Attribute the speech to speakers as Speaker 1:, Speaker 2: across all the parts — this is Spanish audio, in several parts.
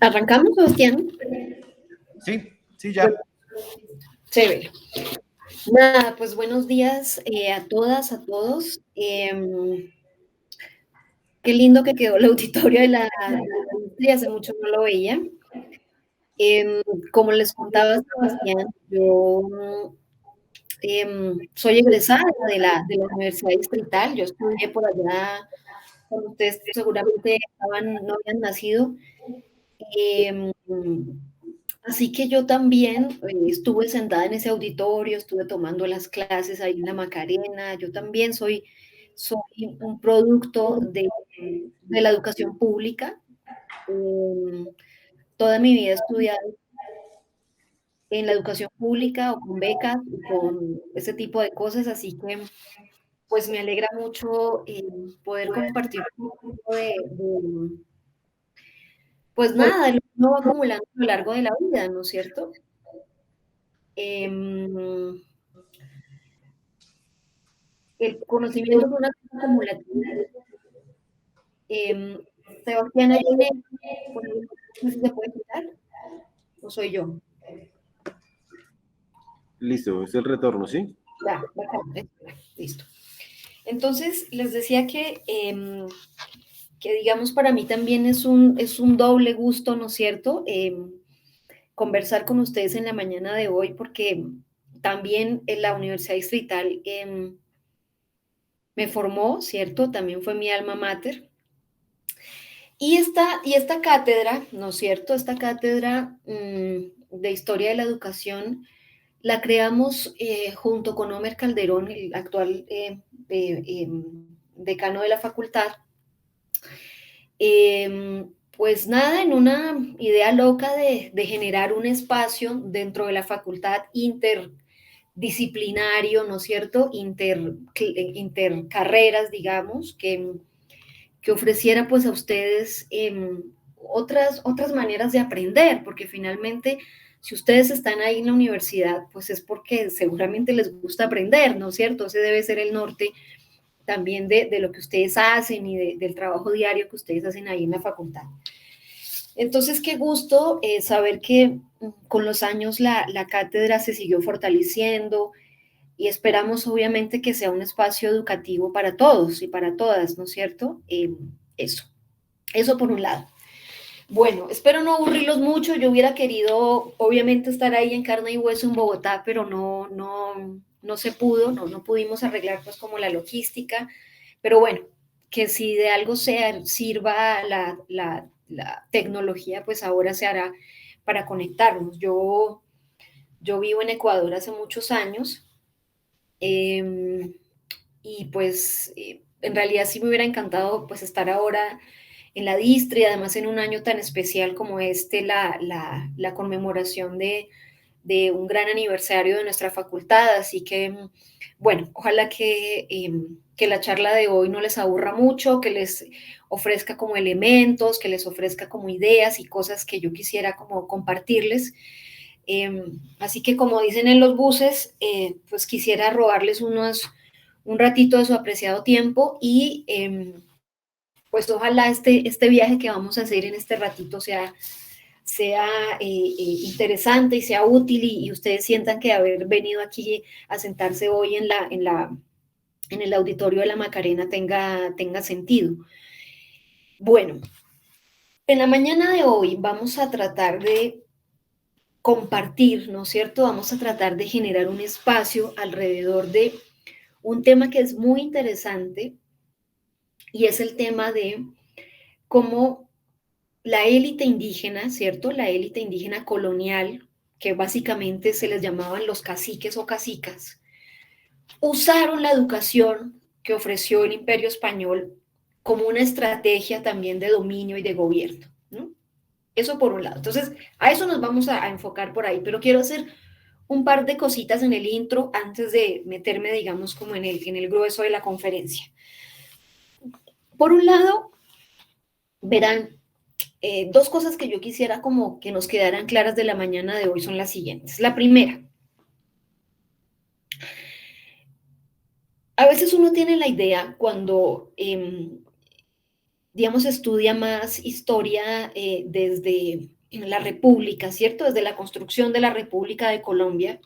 Speaker 1: ¿Arrancamos, Sebastián?
Speaker 2: Sí, sí,
Speaker 1: Bueno,
Speaker 2: ya.
Speaker 1: chévere. Nada, pues buenos días a todas, a todos. Qué lindo que quedó el auditorio de la industria, hace mucho no lo veía. Em, Como les contaba Sebastián, yo soy egresada de la Universidad Distrital. Yo estudié por allá cuando ustedes seguramente no habían nacido. Em, Así que yo también estuve sentada en ese auditorio, estuve tomando las clases ahí en la Macarena. Yo también soy un producto de la educación pública. Em, Toda mi vida he estudiado en la educación pública o con becas y con ese tipo de cosas, así que pues me alegra mucho poder compartir un poco pues nada, de lo que uno va acumulando a lo largo de la vida, ¿no es cierto? Em, el conocimiento es una cosa acumulativa. Em, Sebastián, ¿hay un eco por ahí? No sé si se puede quitar o soy yo.
Speaker 2: Listo, es el retorno, ¿sí?
Speaker 1: Ya, bacán, listo. Entonces, les decía que digamos para mí también es un doble gusto, ¿no es cierto? Conversar con ustedes en la mañana de hoy, porque también en la Universidad Distrital me formó, ¿cierto? También fue mi alma mater. Y esta cátedra, ¿no es cierto? Esta cátedra de Historia de la Educación la creamos junto con Omer Calderón, el actual decano de la facultad. Pues nada, en una idea loca de generar un espacio dentro de la facultad interdisciplinario, ¿no es cierto? Intercarreras, digamos, que ofreciera pues a ustedes otras maneras de aprender, porque finalmente si ustedes están ahí en la universidad, pues es porque seguramente les gusta aprender, ¿no es cierto? Ese debe ser el norte también de lo que ustedes hacen y del trabajo diario que ustedes hacen ahí en la facultad. Entonces, qué gusto saber que con los años la cátedra se siguió fortaleciendo y esperamos obviamente que sea un espacio educativo para todos y para todas, ¿no es cierto? Eso por un lado. Bueno, espero no aburrirlos mucho. Yo hubiera querido, obviamente, estar ahí en carne y hueso en Bogotá, pero no se pudo, no pudimos arreglar pues como la logística. Pero bueno, que si de algo sirva la tecnología, pues ahora se hará para conectarnos. Yo vivo en Ecuador hace muchos años eh, y pues en realidad sí me hubiera encantado pues estar ahora en la Distri, además en un año tan especial como este, la conmemoración de un gran aniversario de nuestra facultad. Así que, bueno, ojalá que la charla de hoy no les aburra mucho, que les ofrezca como elementos, que les ofrezca como ideas y cosas que yo quisiera como compartirles. Así que como dicen en los buses, pues quisiera robarles un ratito de su apreciado tiempo y pues ojalá este viaje que vamos a hacer en este ratito sea interesante y sea útil y ustedes sientan que haber venido aquí a sentarse hoy en el auditorio de la Macarena tenga sentido. Bueno, en la mañana de hoy vamos a tratar de compartir, ¿no es cierto? Vamos a tratar de generar un espacio alrededor de un tema que es muy interesante y es el tema de cómo la élite indígena, ¿cierto? La élite indígena colonial, que básicamente se les llamaban los caciques o cacicas, usaron la educación que ofreció el Imperio Español como una estrategia también de dominio y de gobierno, ¿no? Eso por un lado. Entonces, a eso nos vamos a enfocar por ahí, pero quiero hacer un par de cositas en el intro antes de meterme, digamos, como en el grueso de la conferencia. Por un lado, verán, dos cosas que yo quisiera como que nos quedaran claras de la mañana de hoy son las siguientes. La primera, a veces uno tiene la idea cuando digamos, estudia más historia desde la República, ¿cierto? Desde la construcción de la República de Colombia.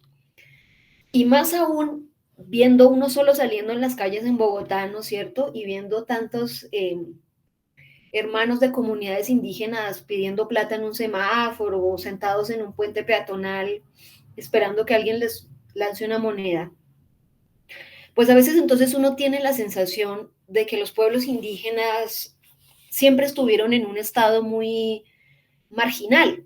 Speaker 1: Y más aún, viendo uno solo saliendo en las calles en Bogotá, ¿no es cierto? Y viendo tantos hermanos de comunidades indígenas pidiendo plata en un semáforo o sentados en un puente peatonal esperando que alguien les lance una moneda. Pues a veces entonces uno tiene la sensación de que los pueblos indígenas siempre estuvieron en un estado muy marginal.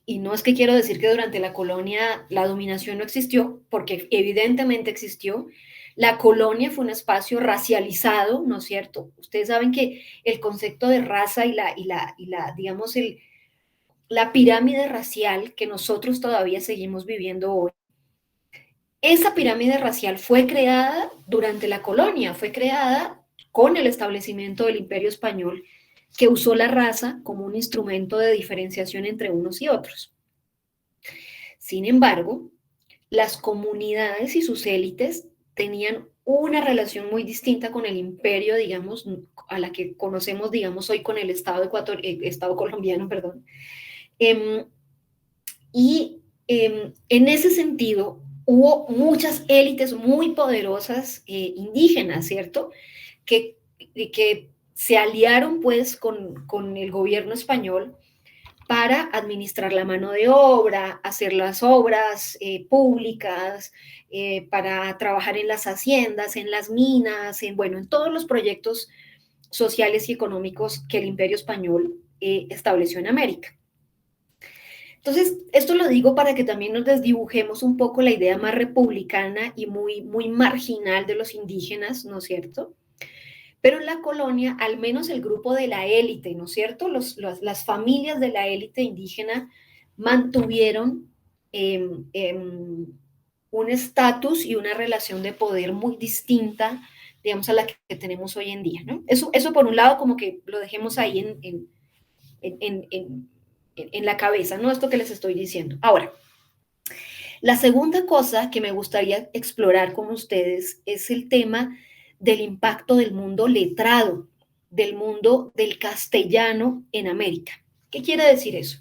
Speaker 1: Y no es que quiero decir que durante la colonia la dominación no existió, porque evidentemente existió. La colonia fue un espacio racializado, ¿no es cierto? Ustedes saben que el concepto de raza digamos, la pirámide racial que nosotros todavía seguimos viviendo hoy, esa pirámide racial fue creada durante la colonia, fue creada con el establecimiento del Imperio Español, que usó la raza como un instrumento de diferenciación entre unos y otros. Sin embargo, las comunidades y sus élites tenían una relación muy distinta con el imperio, digamos, a la que conocemos, digamos, hoy con el Estado colombiano, perdón. En ese sentido, hubo muchas élites muy poderosas indígenas, ¿cierto? Que, que se aliaron pues con el gobierno español para administrar la mano de obra, hacer las obras públicas, para trabajar en las haciendas, en las minas, bueno, en todos los proyectos sociales y económicos que el Imperio Español estableció en América. Entonces, esto lo digo para que también nos desdibujemos un poco la idea más republicana y muy marginal de los indígenas, ¿no es cierto? Pero en la colonia, al menos el grupo de la élite, ¿no es cierto? Las familias de la élite indígena mantuvieron un estatus y una relación de poder muy distinta, digamos, a la que tenemos hoy en día, ¿no? Eso por un lado, como que lo dejemos ahí en la cabeza, ¿no? Esto que les estoy diciendo. Ahora, la segunda cosa que me gustaría explorar con ustedes es el tema del impacto del mundo letrado, del mundo del castellano en América. ¿Qué quiere decir eso?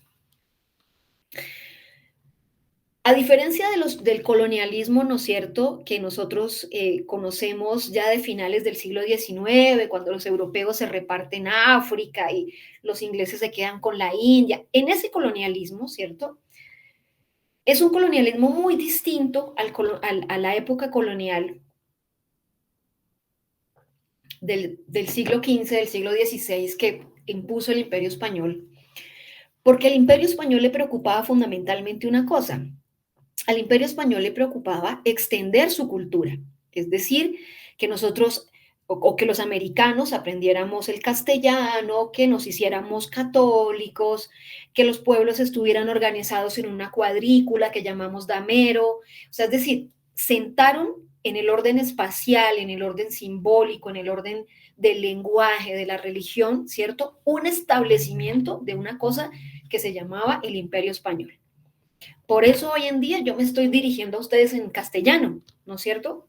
Speaker 1: A diferencia del colonialismo, ¿no es cierto?, que nosotros conocemos ya de finales del siglo XIX, cuando los europeos se reparten África y los ingleses se quedan con la India, en ese colonialismo, ¿cierto?, es un colonialismo muy distinto a la época colonial del siglo XV, del siglo XVI, que impuso el Imperio Español, porque el Imperio Español le preocupaba fundamentalmente una cosa. Al Imperio Español le preocupaba extender su cultura, es decir, que nosotros o que los americanos aprendiéramos el castellano, que nos hiciéramos católicos, que los pueblos estuvieran organizados en una cuadrícula que llamamos damero, o sea, es decir, sentaron en el orden espacial, en el orden simbólico, en el orden del lenguaje, de la religión, ¿cierto? Un establecimiento de una cosa que se llamaba el Imperio Español. Por eso hoy en día yo me estoy dirigiendo a ustedes en castellano, ¿no es cierto?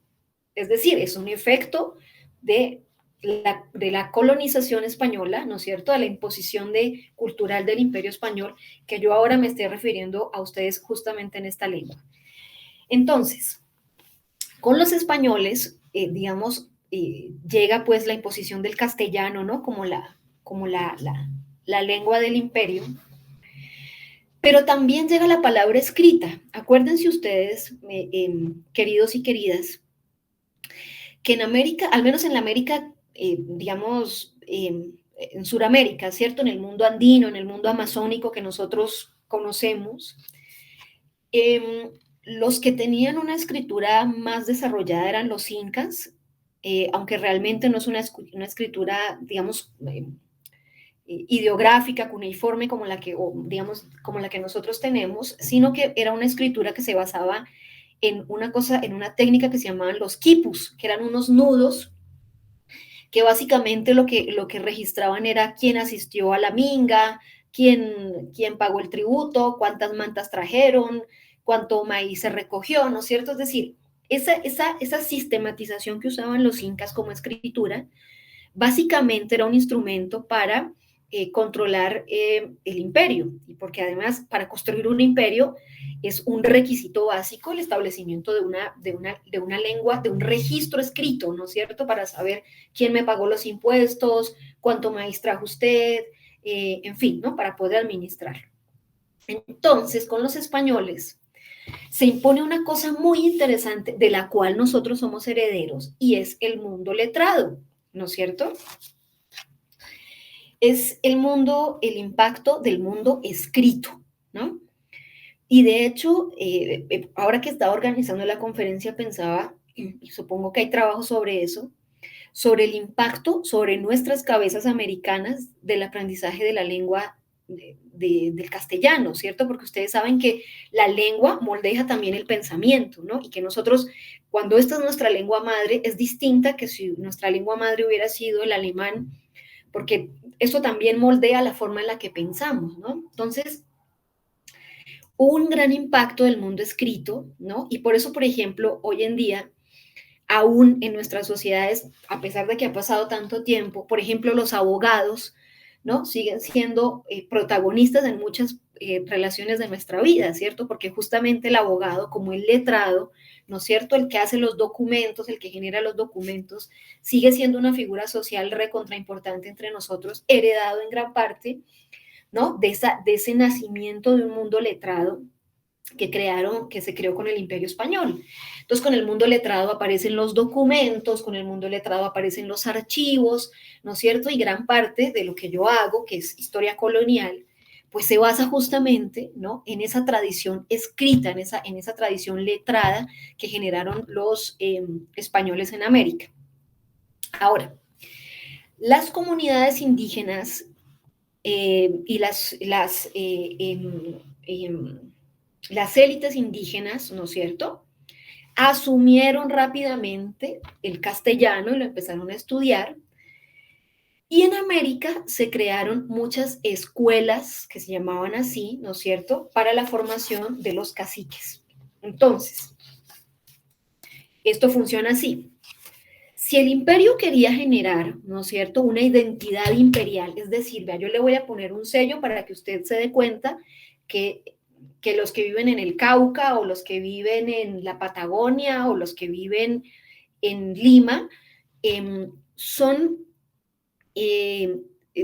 Speaker 1: Es decir, es un efecto de la colonización española, ¿no es cierto?, de la imposición cultural del Imperio Español, que yo ahora me estoy refiriendo a ustedes justamente en esta lengua. Entonces, con los españoles, digamos, llega pues la imposición del castellano, ¿no?, como la lengua del imperio, pero también llega la palabra escrita. Acuérdense ustedes, queridos y queridas, que en América, al menos en la América, digamos, en Sudamérica, ¿cierto? En el mundo andino, en el mundo amazónico que nosotros conocemos, los que tenían una escritura más desarrollada eran los incas, aunque realmente no es una escritura, digamos, ideográfica, cuneiforme como la que, digamos, como la que nosotros tenemos, sino que era una escritura que se basaba en una técnica que se llamaban los quipus, que eran unos nudos que básicamente lo que registraban era quién asistió a la minga, quién pagó el tributo, cuántas mantas trajeron, cuánto maíz se recogió, ¿no es cierto? Es decir, esa sistematización que usaban los incas como escritura básicamente era un instrumento para controlar el imperio, y porque además para construir un imperio es un requisito básico el establecimiento de una lengua, de un registro escrito, ¿no es cierto? Para saber quién me pagó los impuestos, cuánto maíz trajo usted, en fin, ¿no? Para poder administrarlo. Entonces, con los españoles se impone una cosa muy interesante de la cual nosotros somos herederos y es el mundo letrado, ¿no es cierto? Es el mundo, el impacto del mundo escrito, ¿no? Y de hecho, ahora que estaba organizando la conferencia pensaba, y supongo que hay trabajo sobre eso, sobre el impacto sobre nuestras cabezas americanas del aprendizaje de la lengua del castellano, ¿cierto? Porque ustedes saben que la lengua moldea también el pensamiento, ¿no? Y que nosotros, cuando esta es nuestra lengua madre, es distinta que si nuestra lengua madre hubiera sido el alemán, porque eso también moldea la forma en la que pensamos, ¿no? Entonces, un gran impacto del mundo escrito, ¿no? Y por eso, por ejemplo, hoy en día, aún en nuestras sociedades, a pesar de que ha pasado tanto tiempo, por ejemplo, los abogados, ¿no? Siguen siendo protagonistas en muchas relaciones de nuestra vida, ¿cierto? Porque justamente el abogado, como el letrado, ¿no es cierto? El que hace los documentos, el que genera los documentos, sigue siendo una figura social recontra importante entre nosotros, heredado en gran parte, ¿no? De ese nacimiento de un mundo letrado que se creó con el Imperio Español. Entonces, con el mundo letrado aparecen los documentos, con el mundo letrado aparecen los archivos, ¿no es cierto? Y gran parte de lo que yo hago, que es historia colonial, pues se basa justamente, ¿no? En esa tradición escrita, en esa tradición letrada que generaron los españoles en América. Ahora, las comunidades indígenas y las élites indígenas, ¿no es cierto?, asumieron rápidamente el castellano y lo empezaron a estudiar. Y en América se crearon muchas escuelas que se llamaban así, ¿no es cierto?, para la formación de los caciques. Entonces, esto funciona así. Si el imperio quería generar, ¿no es cierto?, una identidad imperial, es decir, vea, yo le voy a poner un sello para que usted se dé cuenta que los que viven en el Cauca o los que viven en la Patagonia o los que viven en Lima son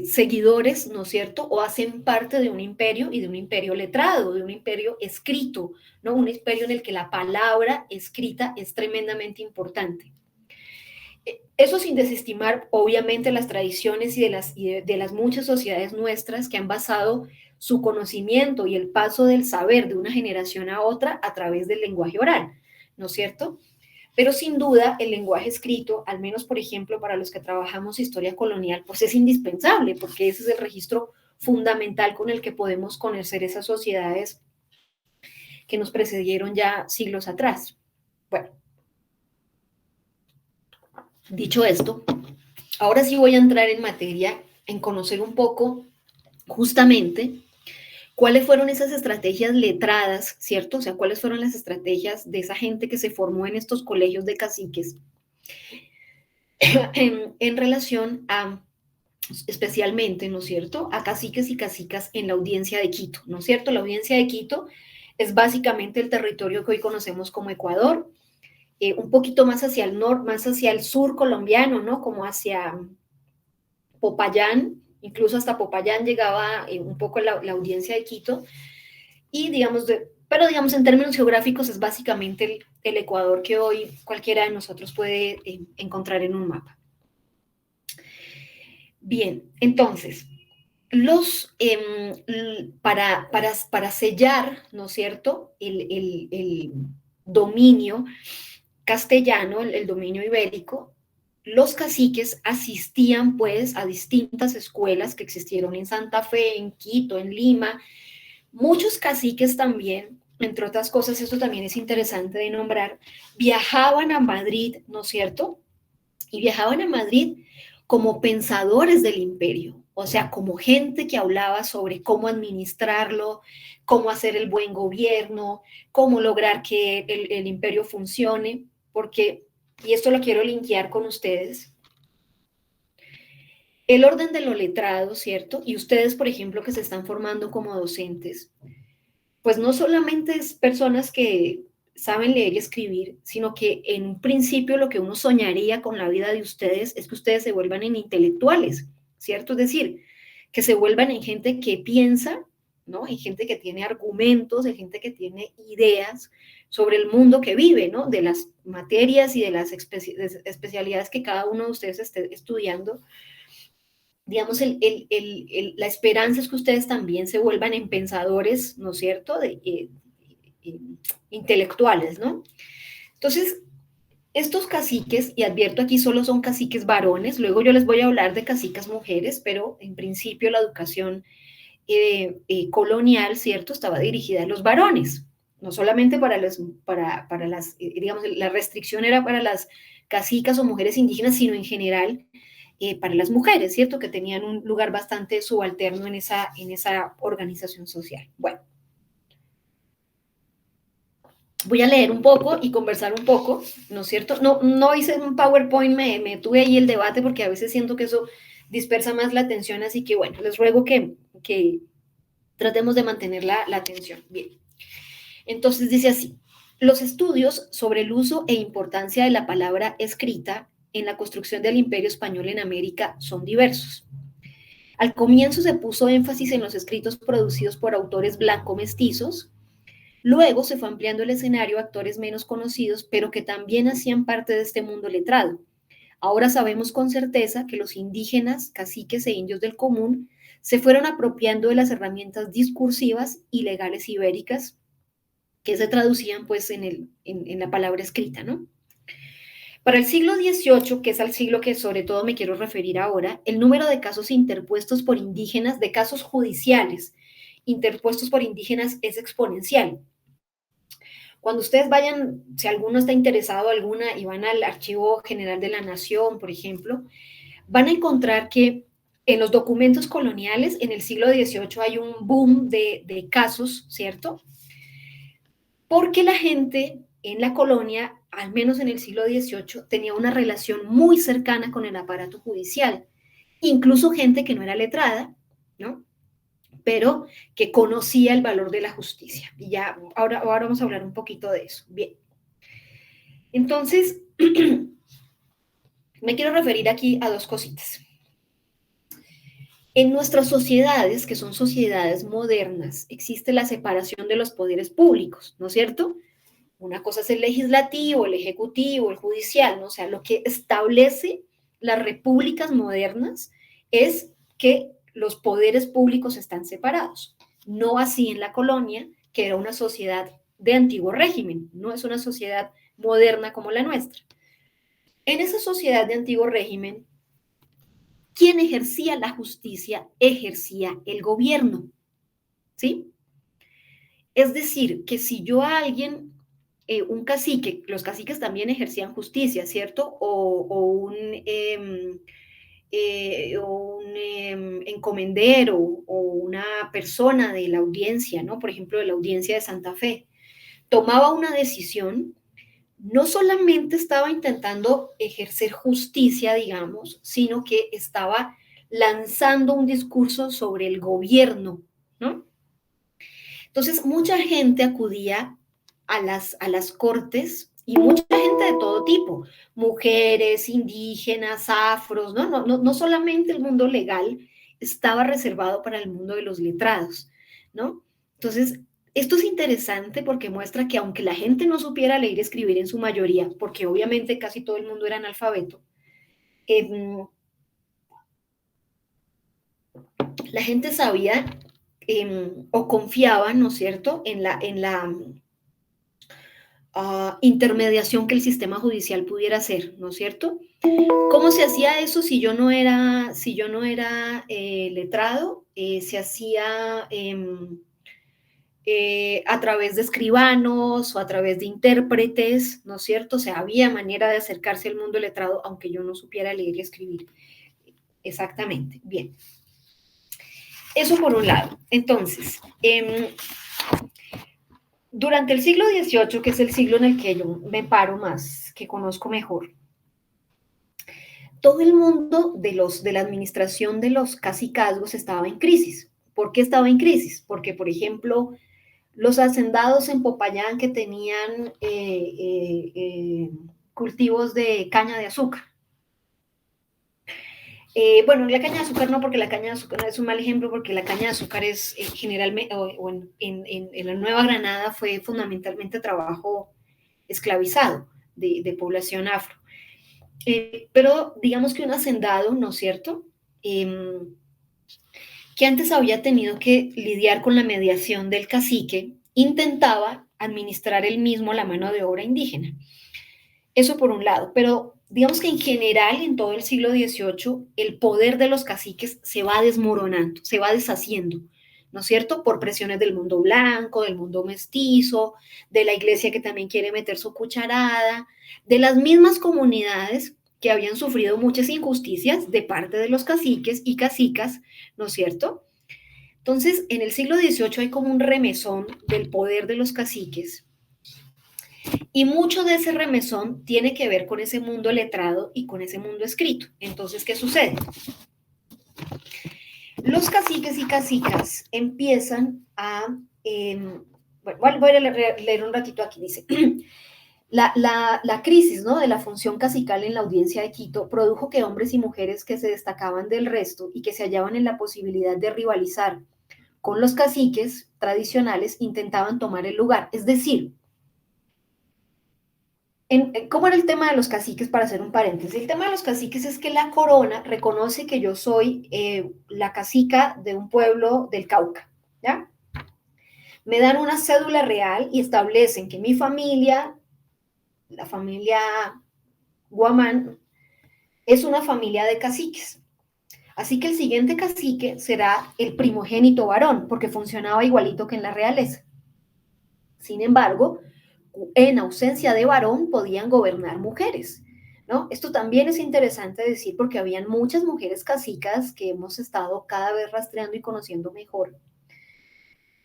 Speaker 1: seguidores, ¿no es cierto?, o hacen parte de un imperio y de un imperio letrado, de un imperio escrito, ¿no? Un imperio en el que la palabra escrita es tremendamente importante. Eso sin desestimar, obviamente, las tradiciones y de las muchas sociedades nuestras que han basado su conocimiento y el paso del saber de una generación a otra a través del lenguaje oral, ¿no es cierto? Pero sin duda el lenguaje escrito, al menos por ejemplo para los que trabajamos historia colonial, pues es indispensable porque ese es el registro fundamental con el que podemos conocer esas sociedades que nos precedieron ya siglos atrás. Bueno, dicho esto, ahora sí voy a entrar en materia, en conocer un poco justamente cuáles fueron esas estrategias letradas, ¿cierto? O sea, cuáles fueron las estrategias de esa gente que se formó en estos colegios de caciques en relación a, especialmente, ¿no es cierto?, a caciques y cacicas en la audiencia de Quito, ¿no es cierto? La audiencia de Quito es básicamente el territorio que hoy conocemos como Ecuador, un poquito más hacia el norte, más hacia el sur colombiano, ¿no? Como hacia Popayán, incluso hasta Popayán llegaba un poco la audiencia de Quito, y digamos, pero digamos en términos geográficos es básicamente el Ecuador que hoy cualquiera de nosotros puede encontrar en un mapa. Bien, entonces, para sellar, ¿no es cierto?, el dominio castellano, el dominio ibérico, los caciques asistían pues a distintas escuelas que existieron en Santa Fe, en Quito, en Lima. Muchos caciques también, entre otras cosas, esto también es interesante de nombrar, viajaban a Madrid, ¿no es cierto?, y viajaban a Madrid como pensadores del imperio, o sea, como gente que hablaba sobre cómo administrarlo, cómo hacer el buen gobierno, cómo lograr que el imperio funcione, porque, y esto lo quiero linkear con ustedes, el orden de los letrados, ¿cierto? Y ustedes, por ejemplo, que se están formando como docentes, pues no solamente es personas que saben leer y escribir, sino que en un principio lo que uno soñaría con la vida de ustedes es que ustedes se vuelvan en intelectuales, ¿cierto? Es decir, que se vuelvan en gente que piensa, ¿no? En gente que tiene argumentos, en gente que tiene ideas sobre el mundo que vive, ¿no? De las materias y de las especialidades que cada uno de ustedes esté estudiando. Digamos, la esperanza es que ustedes también se vuelvan en pensadores, ¿no es cierto?, eh, intelectuales, ¿no? Entonces, estos caciques, y advierto aquí solo son caciques varones, luego yo les voy a hablar de caciques mujeres, pero en principio la educación colonial, ¿cierto?, estaba dirigida a los varones, no solamente para las, digamos, la restricción era para las cacicas o mujeres indígenas, sino en general para las mujeres, ¿cierto?, que tenían un lugar bastante subalterno en esa organización social. Bueno, voy a leer un poco y conversar un poco, ¿no es cierto? No hice un PowerPoint, me tuve ahí el debate porque a veces siento que eso dispersa más la atención, así que bueno, les ruego que tratemos de mantener la atención. Bien, entonces dice así, los estudios sobre el uso e importancia de la palabra escrita en la construcción del imperio español en América son diversos. Al comienzo se puso énfasis en los escritos producidos por autores blanco-mestizos, luego se fue ampliando el escenario a actores menos conocidos, pero que también hacían parte de este mundo letrado. Ahora sabemos con certeza que los indígenas, caciques e indios del común se fueron apropiando de las herramientas discursivas y legales ibéricas que se traducían pues en la palabra escrita, ¿no? Para el siglo XVIII, que es al siglo que sobre todo me quiero referir ahora, el número de casos interpuestos por indígenas, de casos judiciales interpuestos por indígenas es exponencial. Cuando ustedes vayan, si alguno está interesado alguna y van al Archivo General de la Nación, por ejemplo, van a encontrar que en los documentos coloniales en el siglo XVIII hay un boom de casos, ¿cierto? Porque la gente en la colonia, al menos en el siglo XVIII, tenía una relación muy cercana con el aparato judicial, incluso gente que no era letrada, ¿no?, pero que conocía el valor de la justicia. Y ya, ahora vamos a hablar un poquito de eso. Bien. Entonces, me quiero referir aquí a dos cositas. En nuestras sociedades, que son sociedades modernas, existe la separación de los poderes públicos, ¿no es cierto? Una cosa es el legislativo, el ejecutivo, el judicial, ¿no? O sea, lo que establece las repúblicas modernas es que los poderes públicos están separados. No así en la colonia, que era una sociedad de antiguo régimen, no es una sociedad moderna como la nuestra. En esa sociedad de antiguo régimen, quien ejercía la justicia ejercía el gobierno, ¿sí? Es decir, que si yo a alguien, un cacique, los caciques también ejercían justicia, ¿cierto? O un encomendero o una persona de la audiencia, ¿no? Por ejemplo, de la audiencia de Santa Fe, tomaba una decisión, no solamente estaba intentando ejercer justicia, digamos, sino que estaba lanzando un discurso sobre el gobierno, ¿no? Entonces, mucha gente acudía a las cortes y mucha gente de todo tipo, mujeres, indígenas, afros, no solamente el mundo legal estaba reservado para el mundo de los letrados, ¿no? Entonces, esto es interesante porque muestra que aunque la gente no supiera leer y escribir en su mayoría, porque obviamente casi todo el mundo era analfabeto, la gente sabía o confiaba, ¿no es cierto?, en la intermediación que el sistema judicial pudiera hacer, ¿no es cierto? ¿Cómo se hacía eso si yo no era letrado? Se hacía a través de escribanos o a través de intérpretes, ¿no es cierto? O sea, había manera de acercarse al mundo letrado, aunque yo no supiera leer y escribir. Exactamente, bien. Eso por un lado. Entonces, durante el siglo XVIII, que es el siglo en el que yo me paro más, que conozco mejor, todo el mundo de la administración de los cacicazgos estaba en crisis. ¿Por qué estaba en crisis? Porque, por ejemplo, los hacendados en Popayán que tenían cultivos de caña de azúcar. Bueno, la caña de azúcar no, porque la caña de azúcar es un mal ejemplo, porque la caña de azúcar es generalmente, o en la Nueva Granada fue fundamentalmente trabajo esclavizado de población afro. Pero digamos que un hacendado, ¿no es cierto? Que antes había tenido que lidiar con la mediación del cacique, intentaba administrar él mismo la mano de obra indígena. Eso por un lado, pero digamos que en general en todo el siglo XVIII el poder de los caciques se va desmoronando, se va deshaciendo, ¿no es cierto? Por presiones del mundo blanco, del mundo mestizo, de la iglesia que también quiere meter su cucharada, de las mismas comunidades que habían sufrido muchas injusticias de parte de los caciques y cacicas, ¿no es cierto? Entonces, en el siglo XVIII hay como un remesón del poder de los caciques y mucho de ese remesón tiene que ver con ese mundo letrado y con ese mundo escrito. Entonces, ¿qué sucede? Los caciques y cacicas empiezan a... bueno, voy a leer un ratito aquí, dice... La crisis, ¿no?, de la función cacical en la audiencia de Quito produjo que hombres y mujeres que se destacaban del resto y que se hallaban en la posibilidad de rivalizar con los caciques tradicionales intentaban tomar el lugar. Es decir, ¿cómo era el tema de los caciques? Para hacer un paréntesis, el tema de los caciques es que la corona reconoce que yo soy la cacica de un pueblo del Cauca, ¿ya? Me dan una cédula real y establecen que mi familia, la familia Guamán, es una familia de caciques. Así que el siguiente cacique será el primogénito varón, porque funcionaba igualito que en la realeza. Sin embargo, en ausencia de varón podían gobernar mujeres, ¿no? Esto también es interesante decir porque habían muchas mujeres cacicas que hemos estado cada vez rastreando y conociendo mejor.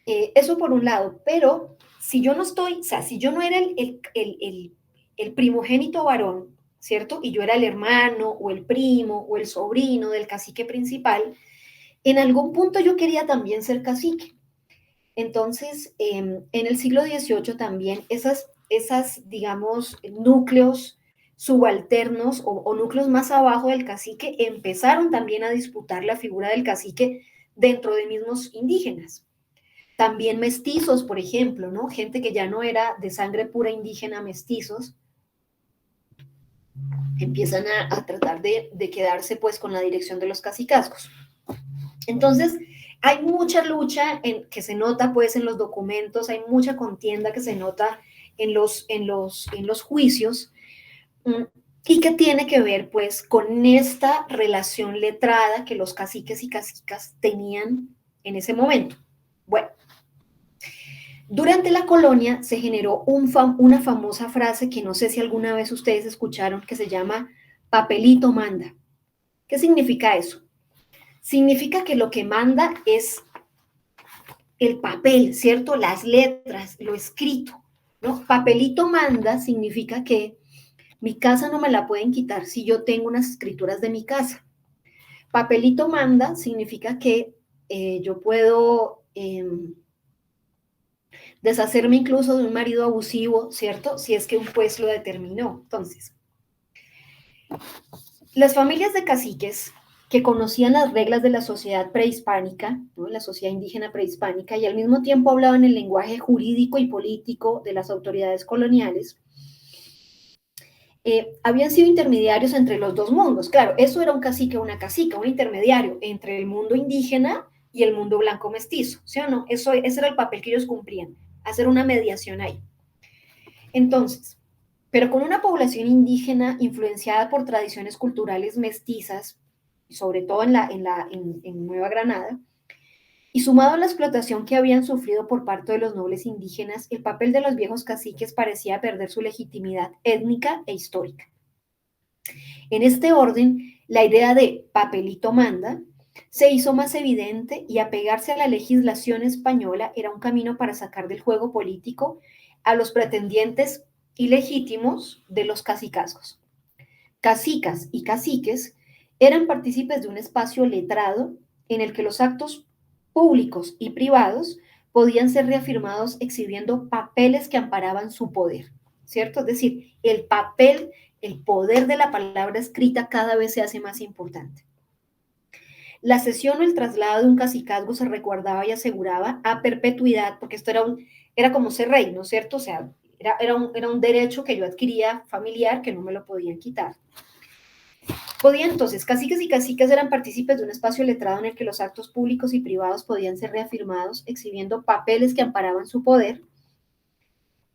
Speaker 1: Eso por un lado, pero si yo no estoy, o sea, si yo no era el primogénito varón, ¿cierto? Y yo era el hermano o el primo o el sobrino del cacique principal, en algún punto yo quería también ser cacique. Entonces, en el siglo XVIII también digamos, núcleos subalternos o núcleos más abajo del cacique empezaron también a disputar la figura del cacique dentro de mismos indígenas. También mestizos, por ejemplo, ¿no? Gente que ya no era de sangre pura indígena, mestizos, empiezan a tratar de quedarse pues con la dirección de los cacicazgos. Entonces, hay mucha lucha que se nota pues en los documentos, hay mucha contienda que se nota en los juicios y que tiene que ver pues con esta relación letrada que los caciques y cacicas tenían en ese momento. Bueno, durante la colonia se generó una famosa frase que no sé si alguna vez ustedes escucharon, que se llama papelito manda. ¿Qué significa eso? Significa que lo que manda es el papel, ¿cierto? Las letras, lo escrito, ¿no? Papelito manda significa que mi casa no me la pueden quitar si yo tengo unas escrituras de mi casa. Papelito manda significa que yo puedo deshacerme incluso de un marido abusivo, ¿cierto? Si es que un juez lo determinó. Entonces, las familias de caciques que conocían las reglas de la sociedad prehispánica, ¿no?, la sociedad indígena prehispánica, y al mismo tiempo hablaban el lenguaje jurídico y político de las autoridades coloniales, habían sido intermediarios entre los dos mundos. Claro, eso era un cacique o una cacica, un intermediario entre el mundo indígena y el mundo blanco mestizo, ¿sí o no? Ese era el papel que ellos cumplían, hacer una mediación ahí. Entonces, pero con una población indígena influenciada por tradiciones culturales mestizas, sobre todo en Nueva Granada, y sumado a la explotación que habían sufrido por parte de los nobles indígenas, el papel de los viejos caciques parecía perder su legitimidad étnica e histórica. En este orden, la idea de papelito manda se hizo más evidente y apegarse a la legislación española era un camino para sacar del juego político a los pretendientes ilegítimos de los cacicazgos. cacicas y caciques eran partícipes de un espacio letrado en el que los actos públicos y privados podían ser reafirmados exhibiendo papeles que amparaban su poder, ¿cierto? Es decir, el papel, el poder de la palabra escrita cada vez se hace más importante. La cesión o el traslado de un cacicazgo se resguardaba y aseguraba a perpetuidad, porque esto era como ser rey, ¿no es cierto? O sea, era un derecho que yo adquiría familiar que no me lo podían quitar. Podían entonces, caciques y caciques eran partícipes de un espacio letrado en el que los actos públicos y privados podían ser reafirmados, exhibiendo papeles que amparaban su poder.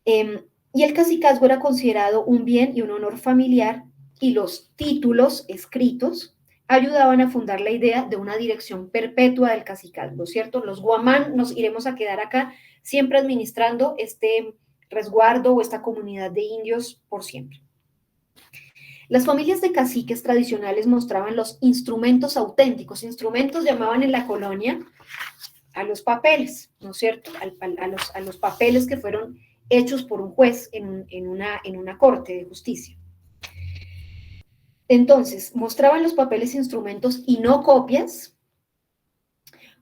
Speaker 1: Y el cacicazgo era considerado un bien y un honor familiar, y los títulos escritos ayudaban a fundar la idea de una dirección perpetua del cacicazgo, ¿cierto? Los guamán nos iremos a quedar acá siempre administrando este resguardo o esta comunidad de indios por siempre. Las familias de caciques tradicionales mostraban los instrumentos auténticos, instrumentos llamaban en la colonia a los papeles, ¿no es cierto? A los papeles que fueron hechos por un juez en una corte de justicia. Entonces, mostraban los papeles e instrumentos y no copias,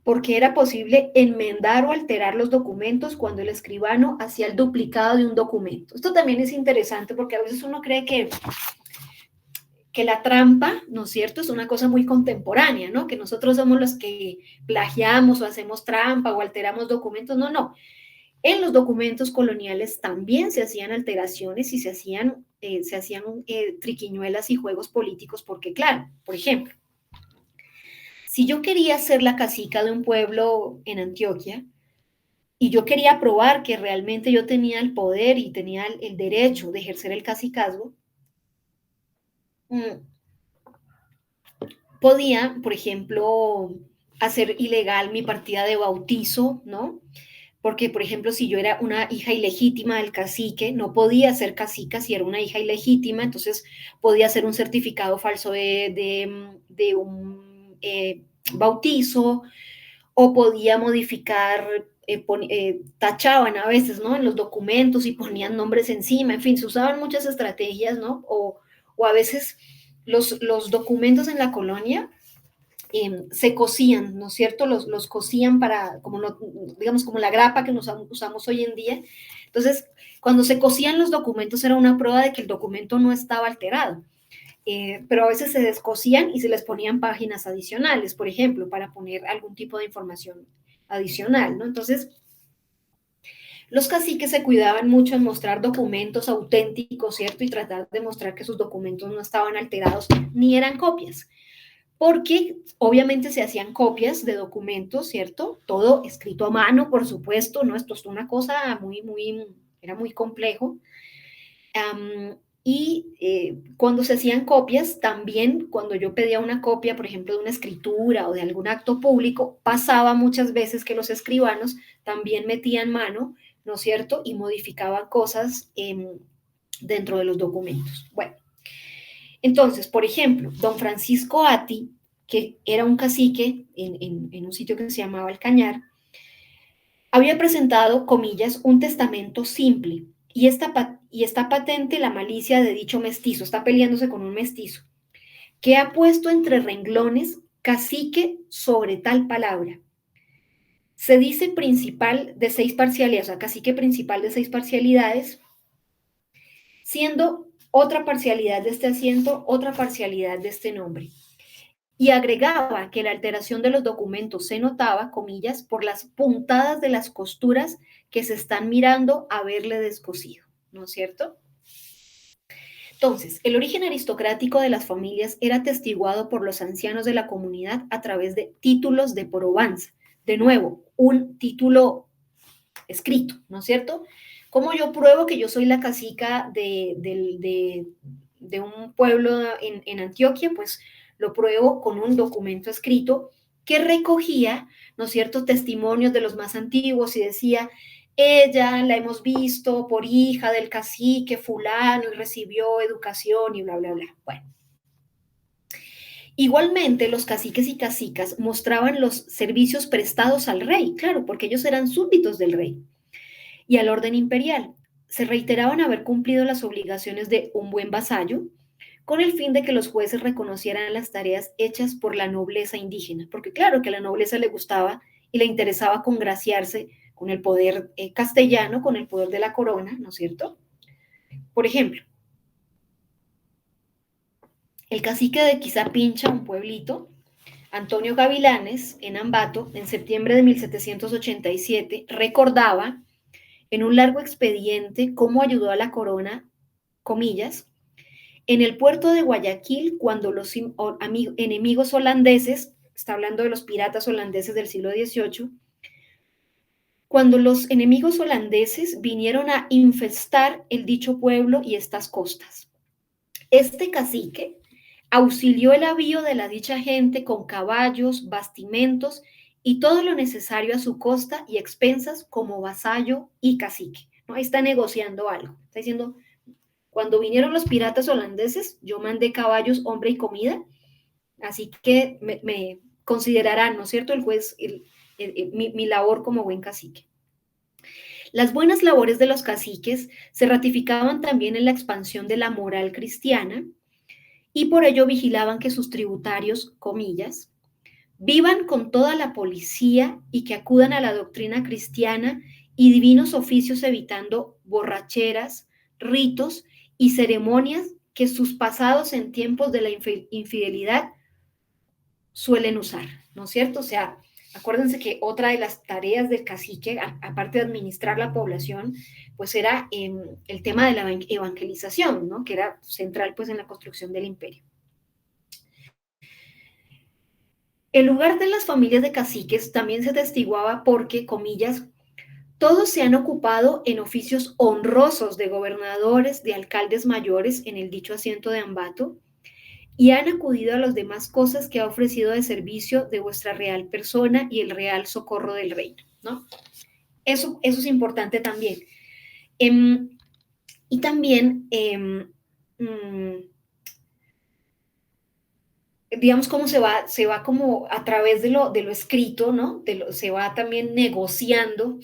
Speaker 1: porque era posible enmendar o alterar los documentos cuando el escribano hacía el duplicado de un documento. Esto también es interesante porque a veces uno cree que la trampa, ¿no es cierto?, es una cosa muy contemporánea, ¿no? Que nosotros somos los que plagiamos o hacemos trampa o alteramos documentos. No, no. En los documentos coloniales también se hacían alteraciones y se hacían triquiñuelas y juegos políticos, porque claro, por ejemplo, si yo quería ser la cacica de un pueblo en Antioquia y yo quería probar que realmente yo tenía el poder y tenía el derecho de ejercer el cacicazgo, podía, por ejemplo, hacer ilegal mi partida de bautizo, ¿no? Porque, por ejemplo, si yo era una hija ilegítima del cacique, no podía ser cacica si era una hija ilegítima, entonces podía hacer un certificado falso de un bautizo, o podía modificar, tachaban a veces, ¿no? En los documentos y ponían nombres encima, en fin, se usaban muchas estrategias, ¿no? O a veces los documentos en la colonia se cosían, ¿no es cierto? Los cosían para, como no, digamos, como la grapa que nos usamos hoy en día. Entonces, cuando se cosían los documentos era una prueba de que el documento no estaba alterado. Pero a veces se descosían y se les ponían páginas adicionales, por ejemplo, para poner algún tipo de información adicional, ¿no? Entonces, los caciques se cuidaban mucho en mostrar documentos auténticos, ¿cierto? Y tratar de mostrar que sus documentos no estaban alterados ni eran copias, porque obviamente se hacían copias de documentos, ¿cierto? Todo escrito a mano, por supuesto, ¿no? Esto es una cosa era muy complejo. Cuando se hacían copias, también cuando yo pedía una copia, por ejemplo, de una escritura o de algún acto público, pasaba muchas veces que los escribanos también metían mano, ¿no es cierto? Y modificaban cosas dentro de los documentos. Bueno, entonces, por ejemplo, don Francisco Ati, que era un cacique en un sitio que se llamaba El Cañar, había presentado, comillas, un testamento simple, y está patente la malicia de dicho mestizo, está peleándose con un mestizo, que ha puesto entre renglones cacique sobre tal palabra. Se dice principal de 6 parcialidades, o sea, cacique principal de 6 parcialidades, siendo otra parcialidad de este asiento, otra parcialidad de este nombre. Y agregaba que la alteración de los documentos se notaba, comillas, por las puntadas de las costuras que se están mirando haberle descosido, ¿no es cierto? Entonces, el origen aristocrático de las familias era atestiguado por los ancianos de la comunidad a través de títulos de probanza. De nuevo, un título escrito, ¿no es cierto? ¿Cómo yo pruebo que yo soy la cacica de un pueblo en Antioquia? Pues lo pruebo con un documento escrito que recogía, ¿no es cierto?, testimonios de los más antiguos y decía, ella la hemos visto por hija del cacique fulano y recibió educación y bla, bla, bla. Bueno. Igualmente, los caciques y cacicas mostraban los servicios prestados al rey, claro, porque ellos eran súbditos del rey, y al orden imperial. Se reiteraban haber cumplido las obligaciones de un buen vasallo, con el fin de que los jueces reconocieran las tareas hechas por la nobleza indígena, porque claro que a la nobleza le gustaba y le interesaba congraciarse con el poder castellano, con el poder de la corona, ¿no es cierto? Por ejemplo, el cacique de Quizapincha, un pueblito, Antonio Gavilanes, en Ambato, en septiembre de 1787, recordaba en un largo expediente cómo ayudó a la corona, comillas, en el puerto de Guayaquil cuando los enemigos holandeses, está hablando de los piratas holandeses del siglo XVIII, cuando los enemigos holandeses vinieron a infestar el dicho pueblo y estas costas. Este cacique auxilió el avío de la dicha gente con caballos, bastimentos y todo lo necesario a su costa y expensas como vasallo y cacique, ¿no? Ahí está negociando algo, está diciendo, cuando vinieron los piratas holandeses, yo mandé caballos, hombre y comida, así que me considerarán, ¿no es cierto?, el juez, mi labor como buen cacique. Las buenas labores de los caciques se ratificaban también en la expansión de la moral cristiana y por ello vigilaban que sus tributarios, comillas, vivan con toda la policía y que acudan a la doctrina cristiana y divinos oficios evitando borracheras, ritos y ceremonias que sus pasados en tiempos de la infidelidad suelen usar, ¿no es cierto? O sea, acuérdense que otra de las tareas del cacique, aparte de administrar la población, pues era el tema de la evangelización, ¿no? Que era central pues en la construcción del imperio. El lugar de las familias de caciques también se atestiguaba porque, comillas, todos se han ocupado en oficios honrosos de gobernadores, de alcaldes mayores en el dicho asiento de Ambato, y han acudido a las demás cosas que ha ofrecido de servicio de vuestra real persona y el real socorro del reino, ¿no? Eso es importante también. Y también, digamos, cómo se va como a través de lo escrito, ¿no? Se va también negociando.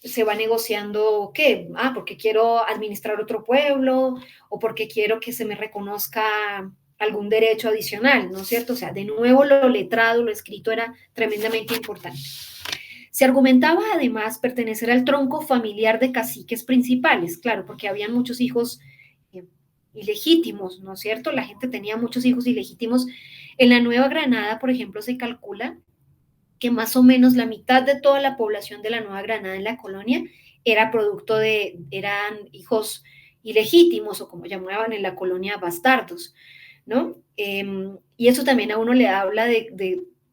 Speaker 1: Se va negociando, ¿qué? Porque quiero administrar otro pueblo o porque quiero que se me reconozca algún derecho adicional, ¿no es cierto? O sea, de nuevo lo letrado, lo escrito era tremendamente importante. Se argumentaba además pertenecer al tronco familiar de caciques principales, claro, porque habían muchos hijos ilegítimos, ¿no es cierto? La gente tenía muchos hijos ilegítimos. En la Nueva Granada, por ejemplo, se calcula que más o menos la mitad de toda la población de la Nueva Granada en la colonia eran hijos ilegítimos o como llamaban en la colonia bastardos, ¿no? Y eso también a uno le habla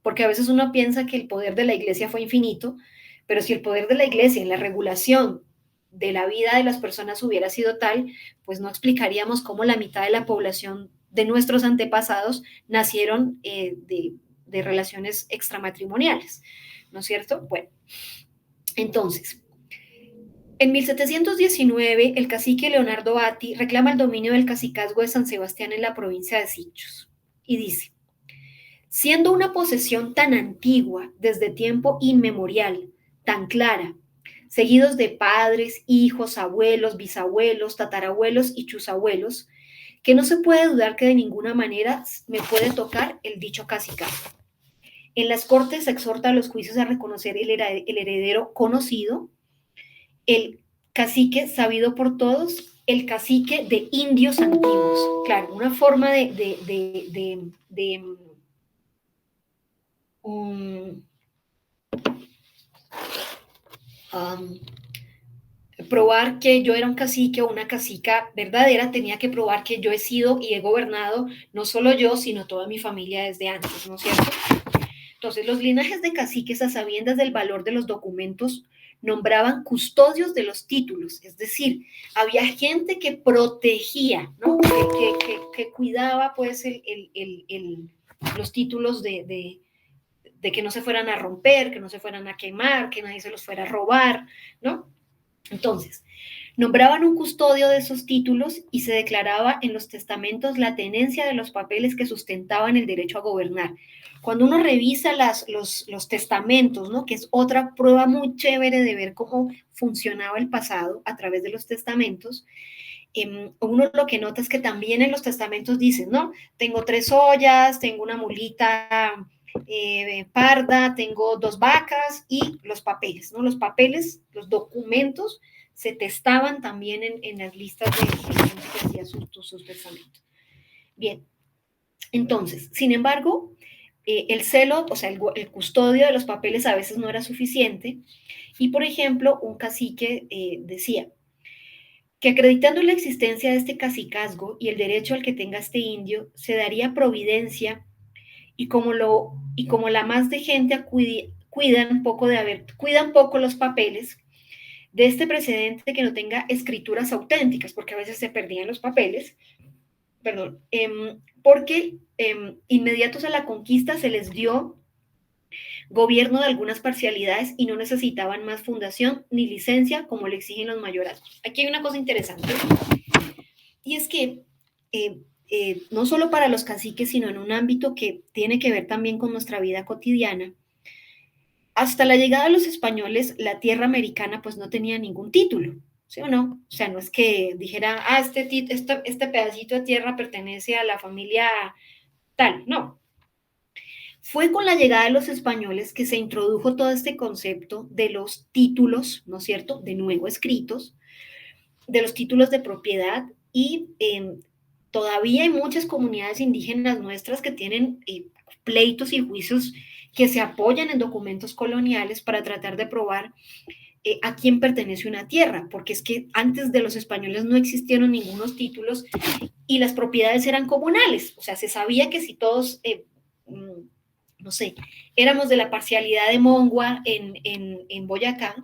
Speaker 1: porque a veces uno piensa que el poder de la iglesia fue infinito, pero si el poder de la iglesia en la regulación de la vida de las personas hubiera sido tal, pues no explicaríamos cómo la mitad de la población de nuestros antepasados nacieron de relaciones extramatrimoniales, ¿no es cierto? Bueno, entonces, en 1719, el cacique Leonardo Atti reclama el dominio del cacicazgo de San Sebastián en la provincia de Sichos y dice, siendo una posesión tan antigua, desde tiempo inmemorial, tan clara, seguidos de padres, hijos, abuelos, bisabuelos, tatarabuelos y chusabuelos, que no se puede dudar que de ninguna manera me puede tocar el dicho cacicazgo. En las cortes se exhorta a los juicios a reconocer el heredero conocido, el cacique sabido por todos, el cacique de indios antiguos. Claro, una forma probar que yo era un cacique o una cacica verdadera, tenía que probar que yo he sido y he gobernado no solo yo, sino toda mi familia desde antes, ¿no es cierto? Entonces, los linajes de caciques, a sabiendas del valor de los documentos, nombraban custodios de los títulos, es decir, había gente que protegía, ¿no? que cuidaba pues los títulos de que no se fueran a romper, que no se fueran a quemar, que nadie se los fuera a robar, ¿no? Entonces, nombraban un custodio de esos títulos y se declaraba en los testamentos la tenencia de los papeles que sustentaban el derecho a gobernar. Cuando uno revisa los testamentos, ¿no? Que es otra prueba muy chévere de ver cómo funcionaba el pasado a través de los testamentos, uno lo que nota es que también en los testamentos dicen, ¿no? Tengo 3 ollas, tengo una mulita parda, tengo 2 vacas y los papeles, ¿no? Los papeles, los documentos se testaban también en las listas de gente que hacía sus testamentos. Bien, entonces, sin embargo, el celo, o sea, el custodio de los papeles a veces no era suficiente y, por ejemplo, un cacique decía que acreditando la existencia de este cacicazgo y el derecho al que tenga este indio, se daría providencia y como la más de gente cuidan poco los papeles de este precedente que no tenga escrituras auténticas, porque a veces se perdían los papeles, perdón, porque inmediatos a la conquista se les dio gobierno de algunas parcialidades y no necesitaban más fundación ni licencia como le exigen los mayorazgos. Aquí hay una cosa interesante, y es que no solo para los caciques, sino en un ámbito que tiene que ver también con nuestra vida cotidiana, hasta la llegada de los españoles, la tierra americana pues no tenía ningún título, ¿sí o no? O sea, no es que dijera, este pedacito de tierra pertenece a la familia tal, no. Fue con la llegada de los españoles que se introdujo todo este concepto de los títulos, ¿no es cierto?, de nuevo escritos, de los títulos de propiedad y todavía hay muchas comunidades indígenas nuestras que tienen pleitos y juicios que se apoyan en documentos coloniales para tratar de probar a quién pertenece una tierra, porque es que antes de los españoles no existieron ningunos títulos y las propiedades eran comunales, o sea, se sabía que si todos, no sé, éramos de la parcialidad de Mongua en Boyacá,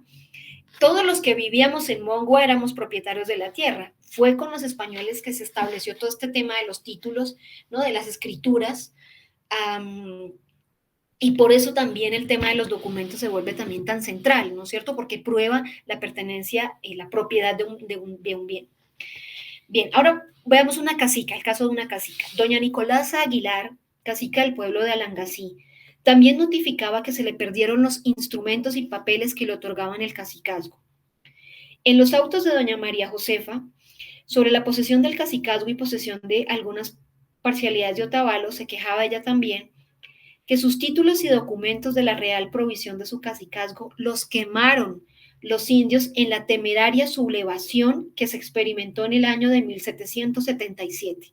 Speaker 1: todos los que vivíamos en Mongua éramos propietarios de la tierra. Fue con los españoles que se estableció todo este tema de los títulos, ¿no?, de las escrituras, y por eso también el tema de los documentos se vuelve también tan central, ¿no es cierto? Porque prueba la pertenencia y la propiedad de un bien. Bien, ahora veamos una cacica, el caso de una cacica. Doña Nicolasa Aguilar, cacica del pueblo de Alangasí, también notificaba que se le perdieron los instrumentos y papeles que le otorgaban el cacicazgo. En los autos de doña María Josefa, sobre la posesión del cacicazgo y posesión de algunas parcialidades de Otavalo, se quejaba ella también que sus títulos y documentos de la real provisión de su cacicazgo los quemaron los indios en la temeraria sublevación que se experimentó en el año de 1777.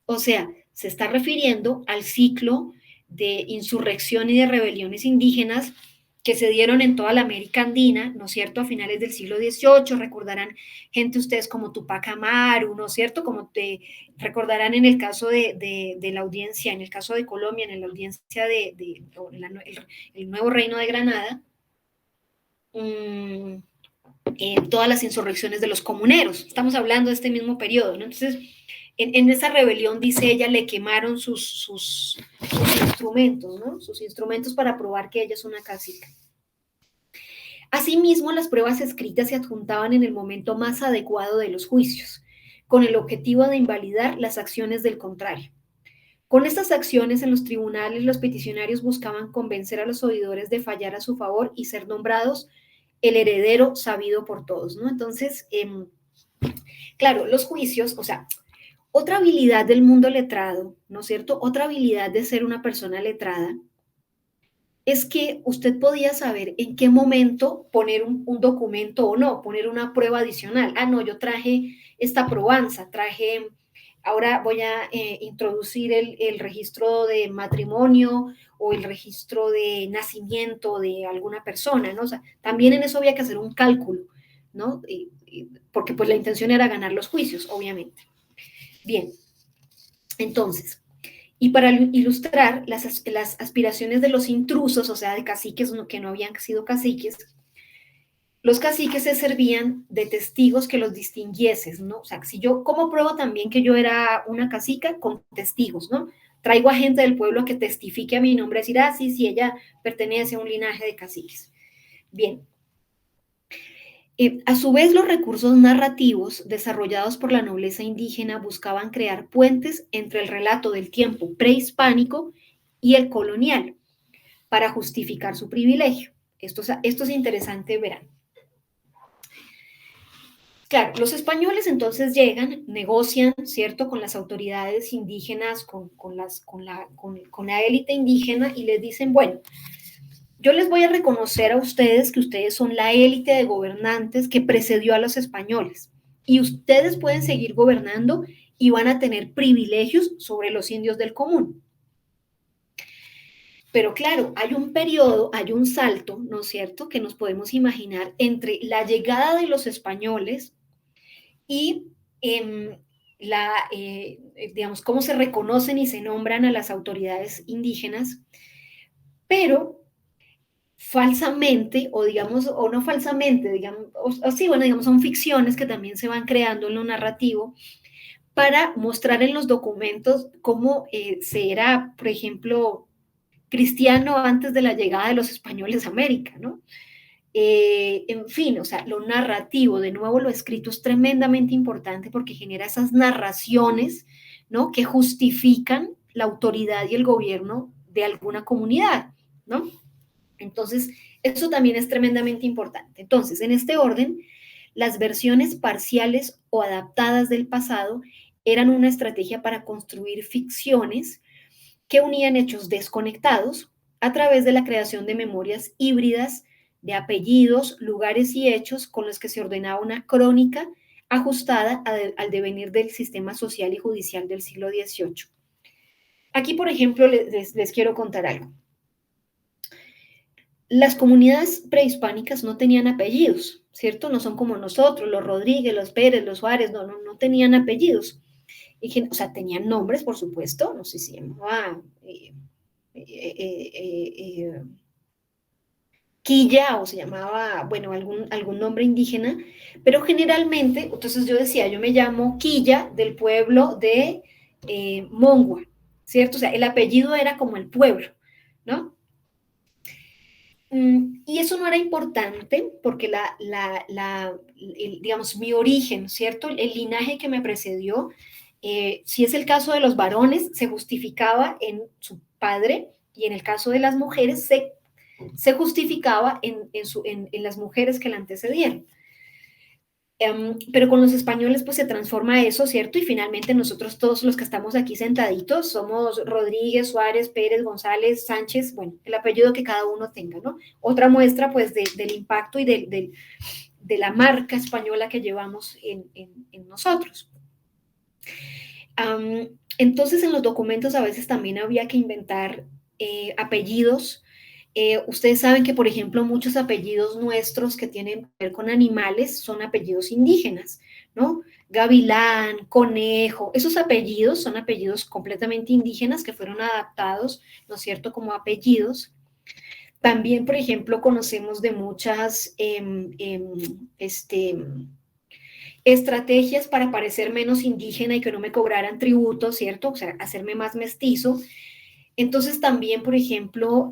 Speaker 1: O sea, se está refiriendo al ciclo de insurrección y de rebeliones indígenas que se dieron en toda la América Andina, ¿no es cierto?, a finales del siglo XVIII, recordarán gente ustedes como Tupac Amaru, ¿no es cierto?, como te recordarán en el caso de la audiencia, en el caso de Colombia, en la audiencia el nuevo reino de Granada, todas las insurrecciones de los comuneros, estamos hablando de este mismo periodo, ¿no? Entonces, en esa rebelión, dice ella, le quemaron sus instrumentos, ¿no? Sus instrumentos para probar que ella es una cacica. Asimismo, las pruebas escritas se adjuntaban en el momento más adecuado de los juicios, con el objetivo de invalidar las acciones del contrario. Con estas acciones en los tribunales, los peticionarios buscaban convencer a los oidores de fallar a su favor y ser nombrados el heredero sabido por todos, ¿no? Entonces, claro, los juicios, o sea, otra habilidad del mundo letrado, ¿no es cierto?, otra habilidad de ser una persona letrada, es que usted podía saber en qué momento poner un documento o no, poner una prueba adicional. Ah, no, yo traje esta probanza, ahora voy a introducir el registro de matrimonio o el registro de nacimiento de alguna persona, ¿no? O sea, también en eso había que hacer un cálculo, ¿no? Porque pues la intención era ganar los juicios, obviamente. Bien, entonces, y para ilustrar las aspiraciones de los intrusos, o sea, de caciques que no habían sido caciques, los caciques se servían de testigos que los distinguiesen, ¿no? O sea, si yo, ¿cómo pruebo también que yo era una cacica? Con testigos, ¿no? Traigo a gente del pueblo que testifique a mi nombre, decir, ah, sí, ella pertenece a un linaje de caciques. Bien. A su vez, los recursos narrativos desarrollados por la nobleza indígena buscaban crear puentes entre el relato del tiempo prehispánico y el colonial para justificar su privilegio. Esto es interesante, verán. Claro, los españoles entonces llegan, negocian, ¿cierto?, con las autoridades indígenas, con la élite indígena y les dicen, bueno, yo les voy a reconocer a ustedes que ustedes son la élite de gobernantes que precedió a los españoles y ustedes pueden seguir gobernando y van a tener privilegios sobre los indios del común. Pero claro, hay un periodo, hay un salto, ¿no es cierto?, que nos podemos imaginar entre la llegada de los españoles y digamos, cómo se reconocen y se nombran a las autoridades indígenas, pero falsamente, o digamos, o no falsamente, digamos, o sí, bueno, digamos, son ficciones que también se van creando en lo narrativo para mostrar en los documentos cómo se era, por ejemplo, cristiano antes de la llegada de los españoles a América, ¿no? En fin, o sea, lo narrativo, de nuevo lo escrito es tremendamente importante porque genera esas narraciones, ¿no?, que justifican la autoridad y el gobierno de alguna comunidad, ¿no? Entonces, eso también es tremendamente importante. Entonces, en este orden, las versiones parciales o adaptadas del pasado eran una estrategia para construir ficciones que unían hechos desconectados a través de la creación de memorias híbridas de apellidos, lugares y hechos con los que se ordenaba una crónica ajustada al devenir del sistema social y judicial del siglo XVIII. Aquí, por ejemplo, les quiero contar algo. Las comunidades prehispánicas no tenían apellidos, ¿cierto? No son como nosotros, los Rodríguez, los Pérez, los Suárez, no tenían apellidos. O sea, tenían nombres, por supuesto, no sé si se llamaba Quilla o se llamaba, bueno, algún nombre indígena, pero generalmente, entonces yo decía, yo me llamo Quilla del pueblo de Mongua, ¿cierto? O sea, el apellido era como el pueblo, ¿no? Y eso no era importante porque digamos, mi origen, ¿cierto? El linaje que me precedió, si es el caso de los varones, se justificaba en su padre y en el caso de las mujeres se justificaba en las mujeres que la antecedieron. Pero con los españoles pues se transforma eso, ¿cierto? Y finalmente nosotros todos los que estamos aquí sentaditos somos Rodríguez, Suárez, Pérez, González, Sánchez, bueno, el apellido que cada uno tenga, ¿no? Otra muestra pues del impacto y de la marca española que llevamos en nosotros. Entonces en los documentos a veces también había que inventar apellidos. Ustedes saben que, por ejemplo, muchos apellidos nuestros que tienen que ver con animales son apellidos indígenas, ¿no? Gavilán, conejo, esos apellidos son apellidos completamente indígenas que fueron adaptados, ¿no es cierto?, como apellidos. También, por ejemplo, conocemos de muchas estrategias para parecer menos indígena y que no me cobraran tributo, ¿cierto? O sea, hacerme más mestizo. Entonces también, por ejemplo,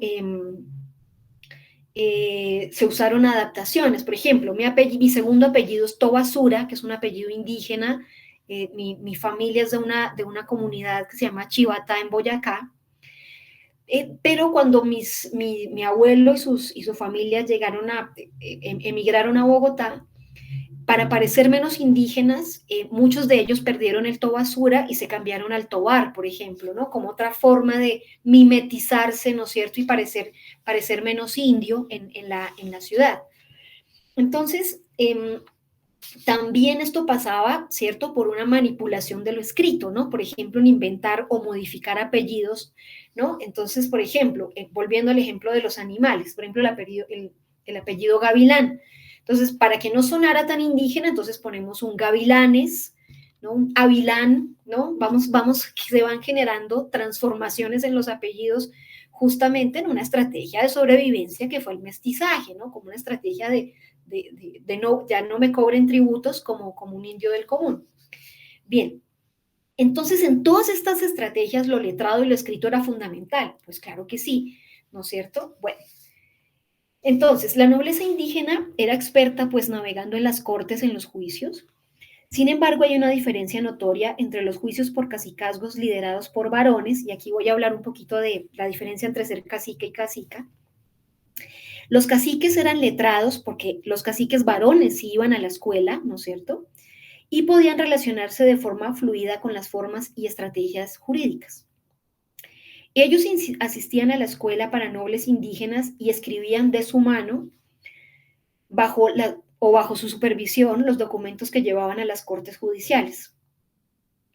Speaker 1: se usaron adaptaciones. Por ejemplo, mi segundo apellido es Tobasura, que es un apellido indígena. Mi familia es de una comunidad que se llama Chivatá en Boyacá. Pero cuando mi abuelo y su familia emigraron a Bogotá, para parecer menos indígenas, muchos de ellos perdieron el Tobasura y se cambiaron al Tobar, por ejemplo, ¿no? Como otra forma de mimetizarse, ¿no es cierto? Y parecer menos indio en la ciudad. Entonces, también esto pasaba, ¿cierto?, por una manipulación de lo escrito, ¿no? Por ejemplo, en inventar o modificar apellidos, ¿no? Entonces, por ejemplo, volviendo al ejemplo de los animales, por ejemplo, el apellido Gavilán. Entonces, para que no sonara tan indígena, entonces ponemos un Gavilanes, ¿no? Un Avilán, ¿no? Se van generando transformaciones en los apellidos justamente en una estrategia de sobrevivencia que fue el mestizaje, ¿no? Como una estrategia de ya no me cobren tributos como un indio del común. Bien, entonces en todas estas estrategias lo letrado y lo escrito era fundamental. Pues claro que sí, ¿no es cierto? Bueno. Entonces, la nobleza indígena era experta pues navegando en las cortes, en los juicios. Sin embargo, hay una diferencia notoria entre los juicios por cacicazgos liderados por varones, y aquí voy a hablar un poquito de la diferencia entre ser cacique y cacica. Los caciques eran letrados porque los caciques varones sí iban a la escuela, ¿no es cierto? y podían relacionarse de forma fluida con las formas y estrategias jurídicas. Ellos asistían a la escuela para nobles indígenas y escribían de su mano bajo su supervisión los documentos que llevaban a las cortes judiciales.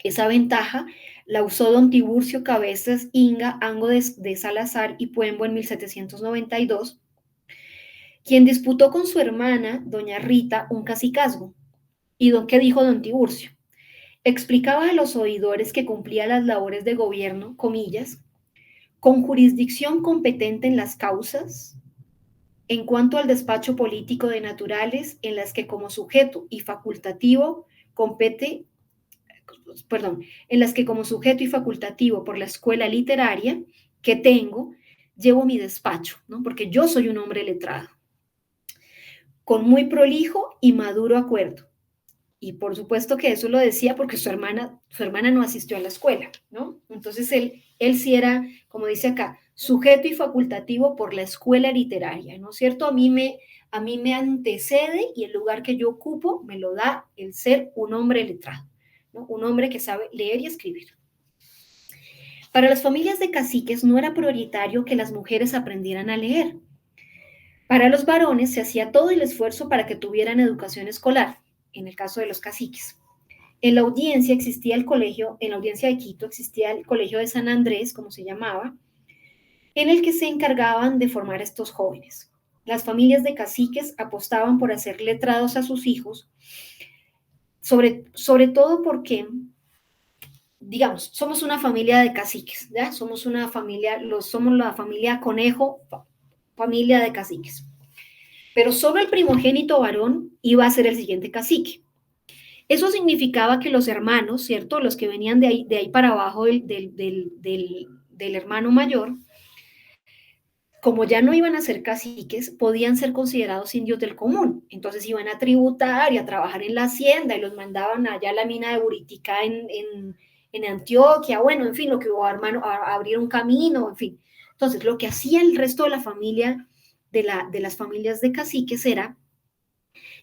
Speaker 1: Esa ventaja la usó don Tiburcio Cabezas Inga Ango de Salazar y Puembo en 1792, quien disputó con su hermana, doña Rita, un cacicazgo. ¿Y qué dijo don Tiburcio? Explicaba a los oidores que cumplía las labores de gobierno, comillas, con jurisdicción competente en las causas, en cuanto al despacho político de naturales, en las que como sujeto y facultativo en las que como sujeto y facultativo por la escuela literaria que tengo, llevo mi despacho, ¿no? Porque yo soy un hombre letrado, con muy prolijo y maduro acuerdo. Y por supuesto que eso lo decía porque su hermana no asistió a la escuela, ¿no? Entonces él sí era, como dice acá, sujeto y facultativo por la escuela literaria, ¿no es cierto? A mí me antecede y el lugar que yo ocupo me lo da el ser un hombre letrado, ¿no? Un hombre que sabe leer y escribir. Para las familias de caciques no era prioritario que las mujeres aprendieran a leer. Para los varones se hacía todo el esfuerzo para que tuvieran educación escolar, en el caso de los caciques. En la audiencia de Quito existía el colegio de San Andrés, como se llamaba, en el que se encargaban de formar a estos jóvenes. Las familias de caciques apostaban por hacer letrados a sus hijos, sobre todo porque, digamos, somos una familia de caciques, ¿ya? Somos la familia Conejo, familia de caciques. Pero solo el primogénito varón iba a ser el siguiente cacique. Eso significaba que los hermanos, ¿cierto? Los que venían de ahí para abajo del hermano mayor, como ya no iban a ser caciques, podían ser considerados indios del común. Entonces iban a tributar y a trabajar en la hacienda y los mandaban allá a la mina de Buriticá en Antioquia, bueno, en fin, lo que hubo a abrir un camino, en fin. Entonces, lo que hacía el resto de la familia, de las familias de caciques, era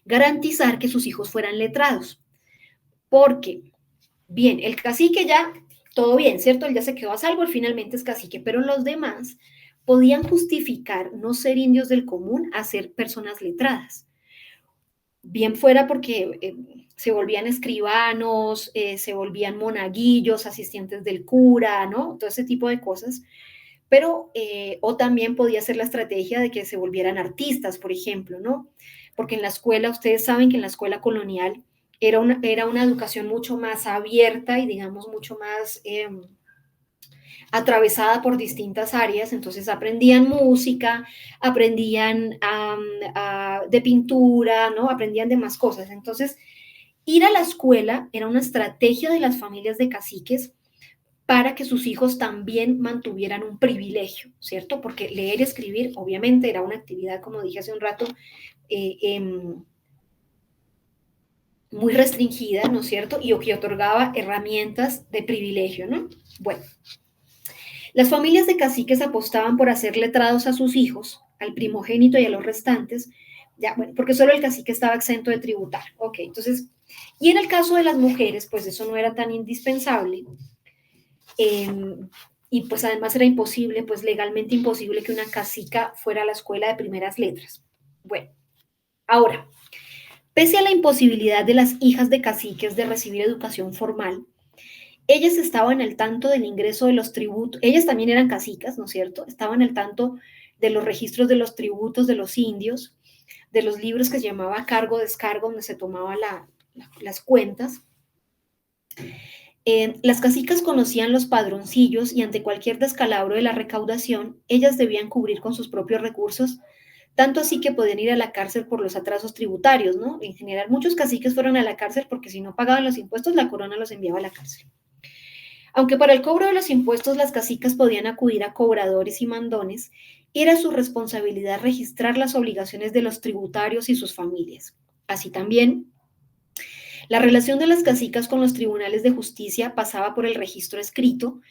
Speaker 1: garantizar que sus hijos fueran letrados. Porque, bien, el cacique ya, todo bien, ¿cierto? Él ya se quedó a salvo, él finalmente es cacique, pero los demás podían justificar no ser indios del común a ser personas letradas. Bien fuera porque se volvían escribanos, se volvían monaguillos, asistentes del cura, ¿no? Todo ese tipo de cosas. Pero, o también podía ser la estrategia de que se volvieran artistas, por ejemplo, ¿no? Porque en la escuela, ustedes saben que en la escuela colonial era una educación mucho más abierta y, digamos, mucho más atravesada por distintas áreas, entonces aprendían música, aprendían de pintura, ¿no? Aprendían de más cosas. Entonces, ir a la escuela era una estrategia de las familias de caciques para que sus hijos también mantuvieran un privilegio, ¿cierto? Porque leer y escribir, obviamente, era una actividad, como dije hace un rato, muy restringida, ¿no es cierto? Y que otorgaba herramientas de privilegio, ¿no? Bueno, las familias de caciques apostaban por hacer letrados a sus hijos, al primogénito y a los restantes, ya, bueno, porque solo el cacique estaba exento de tributar. Ok, entonces, y en el caso de las mujeres, pues eso no era tan indispensable. Y pues además era imposible, pues legalmente imposible que una cacica fuera a la escuela de primeras letras. Bueno, ahora, pese a la imposibilidad de las hijas de caciques de recibir educación formal, ellas estaban al tanto del ingreso de los tributos, ellas también eran cacicas, ¿no es cierto? Estaban al tanto de los registros de los tributos de los indios, de los libros que se llamaba cargo-descargo, donde se tomaban las cuentas. Las cacicas conocían los padroncillos y ante cualquier descalabro de la recaudación, ellas debían cubrir con sus propios recursos, tanto así que podían ir a la cárcel por los atrasos tributarios, ¿no? En general, muchos caciques fueron a la cárcel porque si no pagaban los impuestos, la corona los enviaba a la cárcel. Aunque para el cobro de los impuestos las cacicas podían acudir a cobradores y mandones, era su responsabilidad registrar las obligaciones de los tributarios y sus familias. Así también, la relación de las cacicas con los tribunales de justicia pasaba por el registro escrito,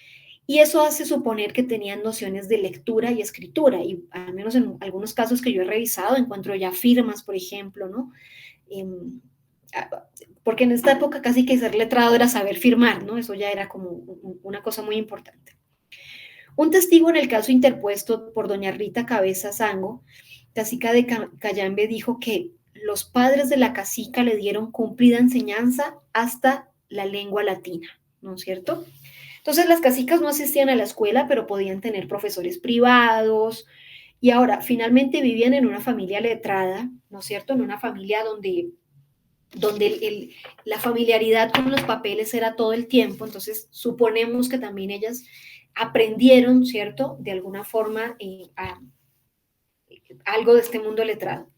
Speaker 1: y eso hace suponer que tenían nociones de lectura y escritura, y al menos en algunos casos que yo he revisado, encuentro ya firmas, por ejemplo, ¿no? porque en esta época casi que ser letrado era saber firmar, ¿no? Eso ya era como una cosa muy importante. Un testigo en el caso interpuesto por doña Rita Cabeza Sango, cacica de Cayambe, dijo que los padres de la cacica le dieron cumplida enseñanza hasta la lengua latina, ¿no es cierto? Entonces las cacicas no asistían a la escuela, pero podían tener profesores privados, y ahora finalmente vivían en una familia letrada, ¿no es cierto? En una familia donde la familiaridad con los papeles era todo el tiempo, entonces suponemos que también ellas aprendieron, ¿cierto? De alguna forma algo de este mundo letrado.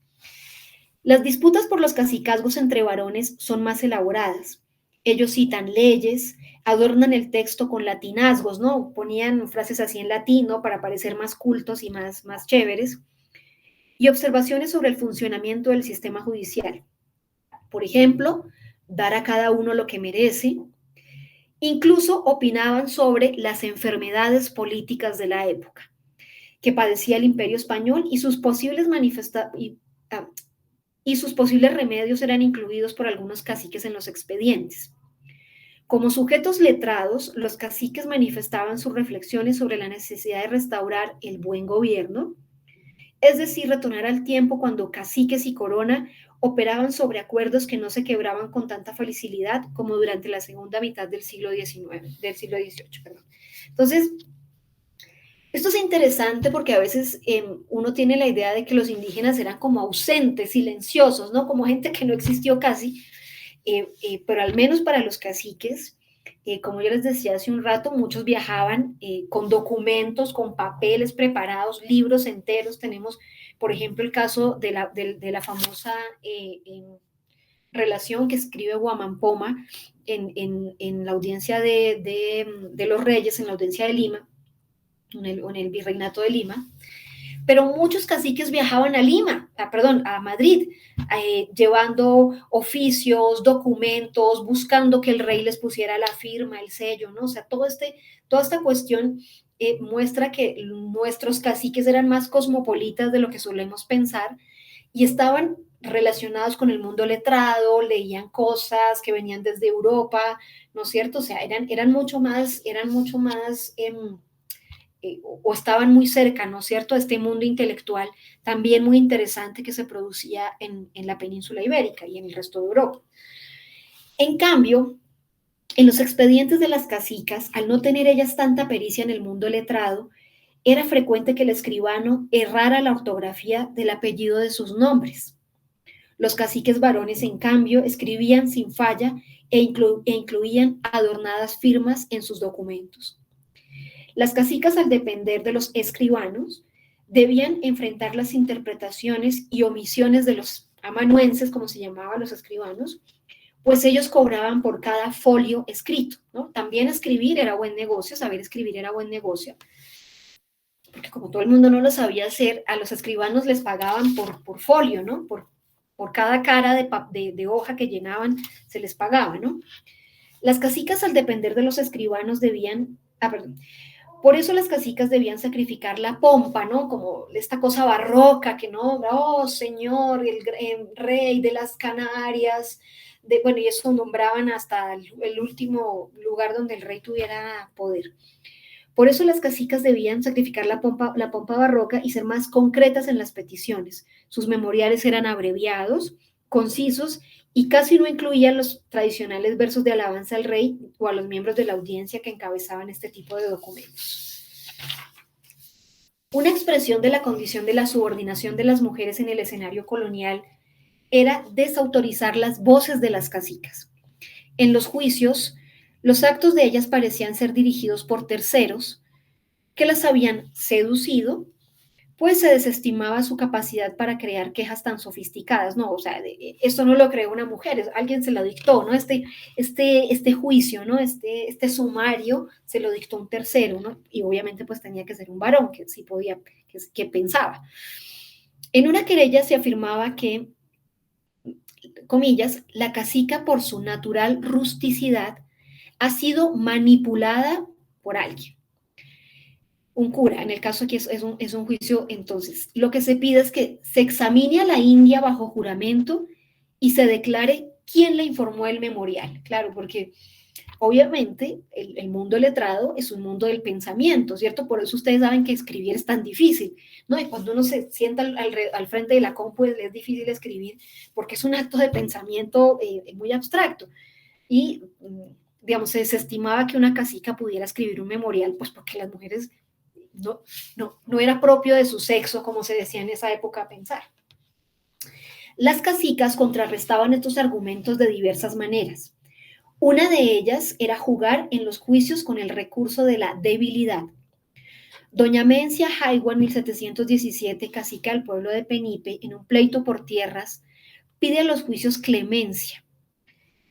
Speaker 1: Las disputas por los cacicazgos entre varones son más elaboradas. Ellos citan leyes, adornan el texto con latinazgos, ¿no? Ponían frases así en latín, ¿no? Para parecer más cultos y más chéveres. Y observaciones sobre el funcionamiento del sistema judicial. Por ejemplo, dar a cada uno lo que merece. Incluso opinaban sobre las enfermedades políticas de la época que padecía el Imperio Español y sus posibles y sus posibles remedios eran incluidos por algunos caciques en los expedientes. Como sujetos letrados, los caciques manifestaban sus reflexiones sobre la necesidad de restaurar el buen gobierno, es decir, retornar al tiempo cuando caciques y corona operaban sobre acuerdos que no se quebraban con tanta facilidad como durante la segunda mitad del siglo XVIII. Perdón. Entonces, esto es interesante porque a veces uno tiene la idea de que los indígenas eran como ausentes, silenciosos, ¿no? Como gente que no existió casi, pero al menos para los caciques, como yo les decía hace un rato, muchos viajaban con documentos, con papeles preparados, libros enteros. Tenemos, por ejemplo, el caso de la famosa relación que escribe Guamampoma en la audiencia de los reyes, en la audiencia de Lima, en el virreinato de Lima, pero muchos caciques viajaban a Lima, a Madrid, llevando oficios, documentos, buscando que el rey les pusiera la firma, el sello, ¿no? O sea, toda esta cuestión muestra que nuestros caciques eran más cosmopolitas de lo que solemos pensar y estaban relacionados con el mundo letrado, leían cosas que venían desde Europa, ¿no es cierto? O sea, eran mucho más o estaban muy cerca, ¿no es cierto?, a este mundo intelectual también muy interesante que se producía en la península ibérica y en el resto de Europa. En cambio, en los expedientes de las cacicas, al no tener ellas tanta pericia en el mundo letrado, era frecuente que el escribano errara la ortografía del apellido de sus nombres. Los caciques varones, en cambio, escribían sin falla e incluían adornadas firmas en sus documentos. Las cacicas, al depender de los escribanos, debían enfrentar las interpretaciones y omisiones de los amanuenses, como se llamaban los escribanos, pues ellos cobraban por cada folio escrito, ¿no? También escribir era buen negocio, saber escribir era buen negocio, porque como todo el mundo no lo sabía hacer, a los escribanos les pagaban por folio, ¿no? Por cada cara de hoja que llenaban, se les pagaba, ¿no? Las cacicas, al depender de los escribanos, por eso las cacicas debían sacrificar la pompa, ¿no? Como esta cosa barroca que no, oh señor, el rey de las Canarias, bueno, y eso nombraban hasta el último lugar donde el rey tuviera poder. Por eso las cacicas debían sacrificar la pompa barroca y ser más concretas en las peticiones. Sus memoriales eran abreviados, concisos y casi no incluían los tradicionales versos de alabanza al rey o a los miembros de la audiencia que encabezaban este tipo de documentos. Una expresión de la condición de la subordinación de las mujeres en el escenario colonial era desautorizar las voces de las cacicas. En los juicios, los actos de ellas parecían ser dirigidos por terceros que las habían seducido, pues se desestimaba su capacidad para crear quejas tan sofisticadas, ¿no? O sea, esto no lo creó una mujer, alguien se lo dictó, ¿no? Este juicio, ¿no? Este sumario se lo dictó un tercero, ¿no? Y obviamente pues tenía que ser un varón que sí podía, que pensaba. En una querella se afirmaba que, comillas, la cacica por su natural rusticidad ha sido manipulada por alguien. Un cura, en el caso aquí es un juicio, entonces, lo que se pide es que se examine a la India bajo juramento y se declare ¿quién le informó el memorial? Claro, porque obviamente el mundo letrado es un mundo del pensamiento, ¿cierto? Por eso ustedes saben que escribir es tan difícil, ¿no? Y cuando uno se sienta al frente de la compu es difícil escribir porque es un acto de pensamiento muy abstracto. Y, digamos, se desestimaba que una cacica pudiera escribir un memorial, pues porque las mujeres no era propio de su sexo, como se decía en esa época, pensar. Las cacicas contrarrestaban estos argumentos de diversas maneras. Una de ellas era jugar en los juicios con el recurso de la debilidad. Doña Mencia Jaigua, en 1717, cacica del pueblo de Penipe, en un pleito por tierras, pide a los juicios clemencia,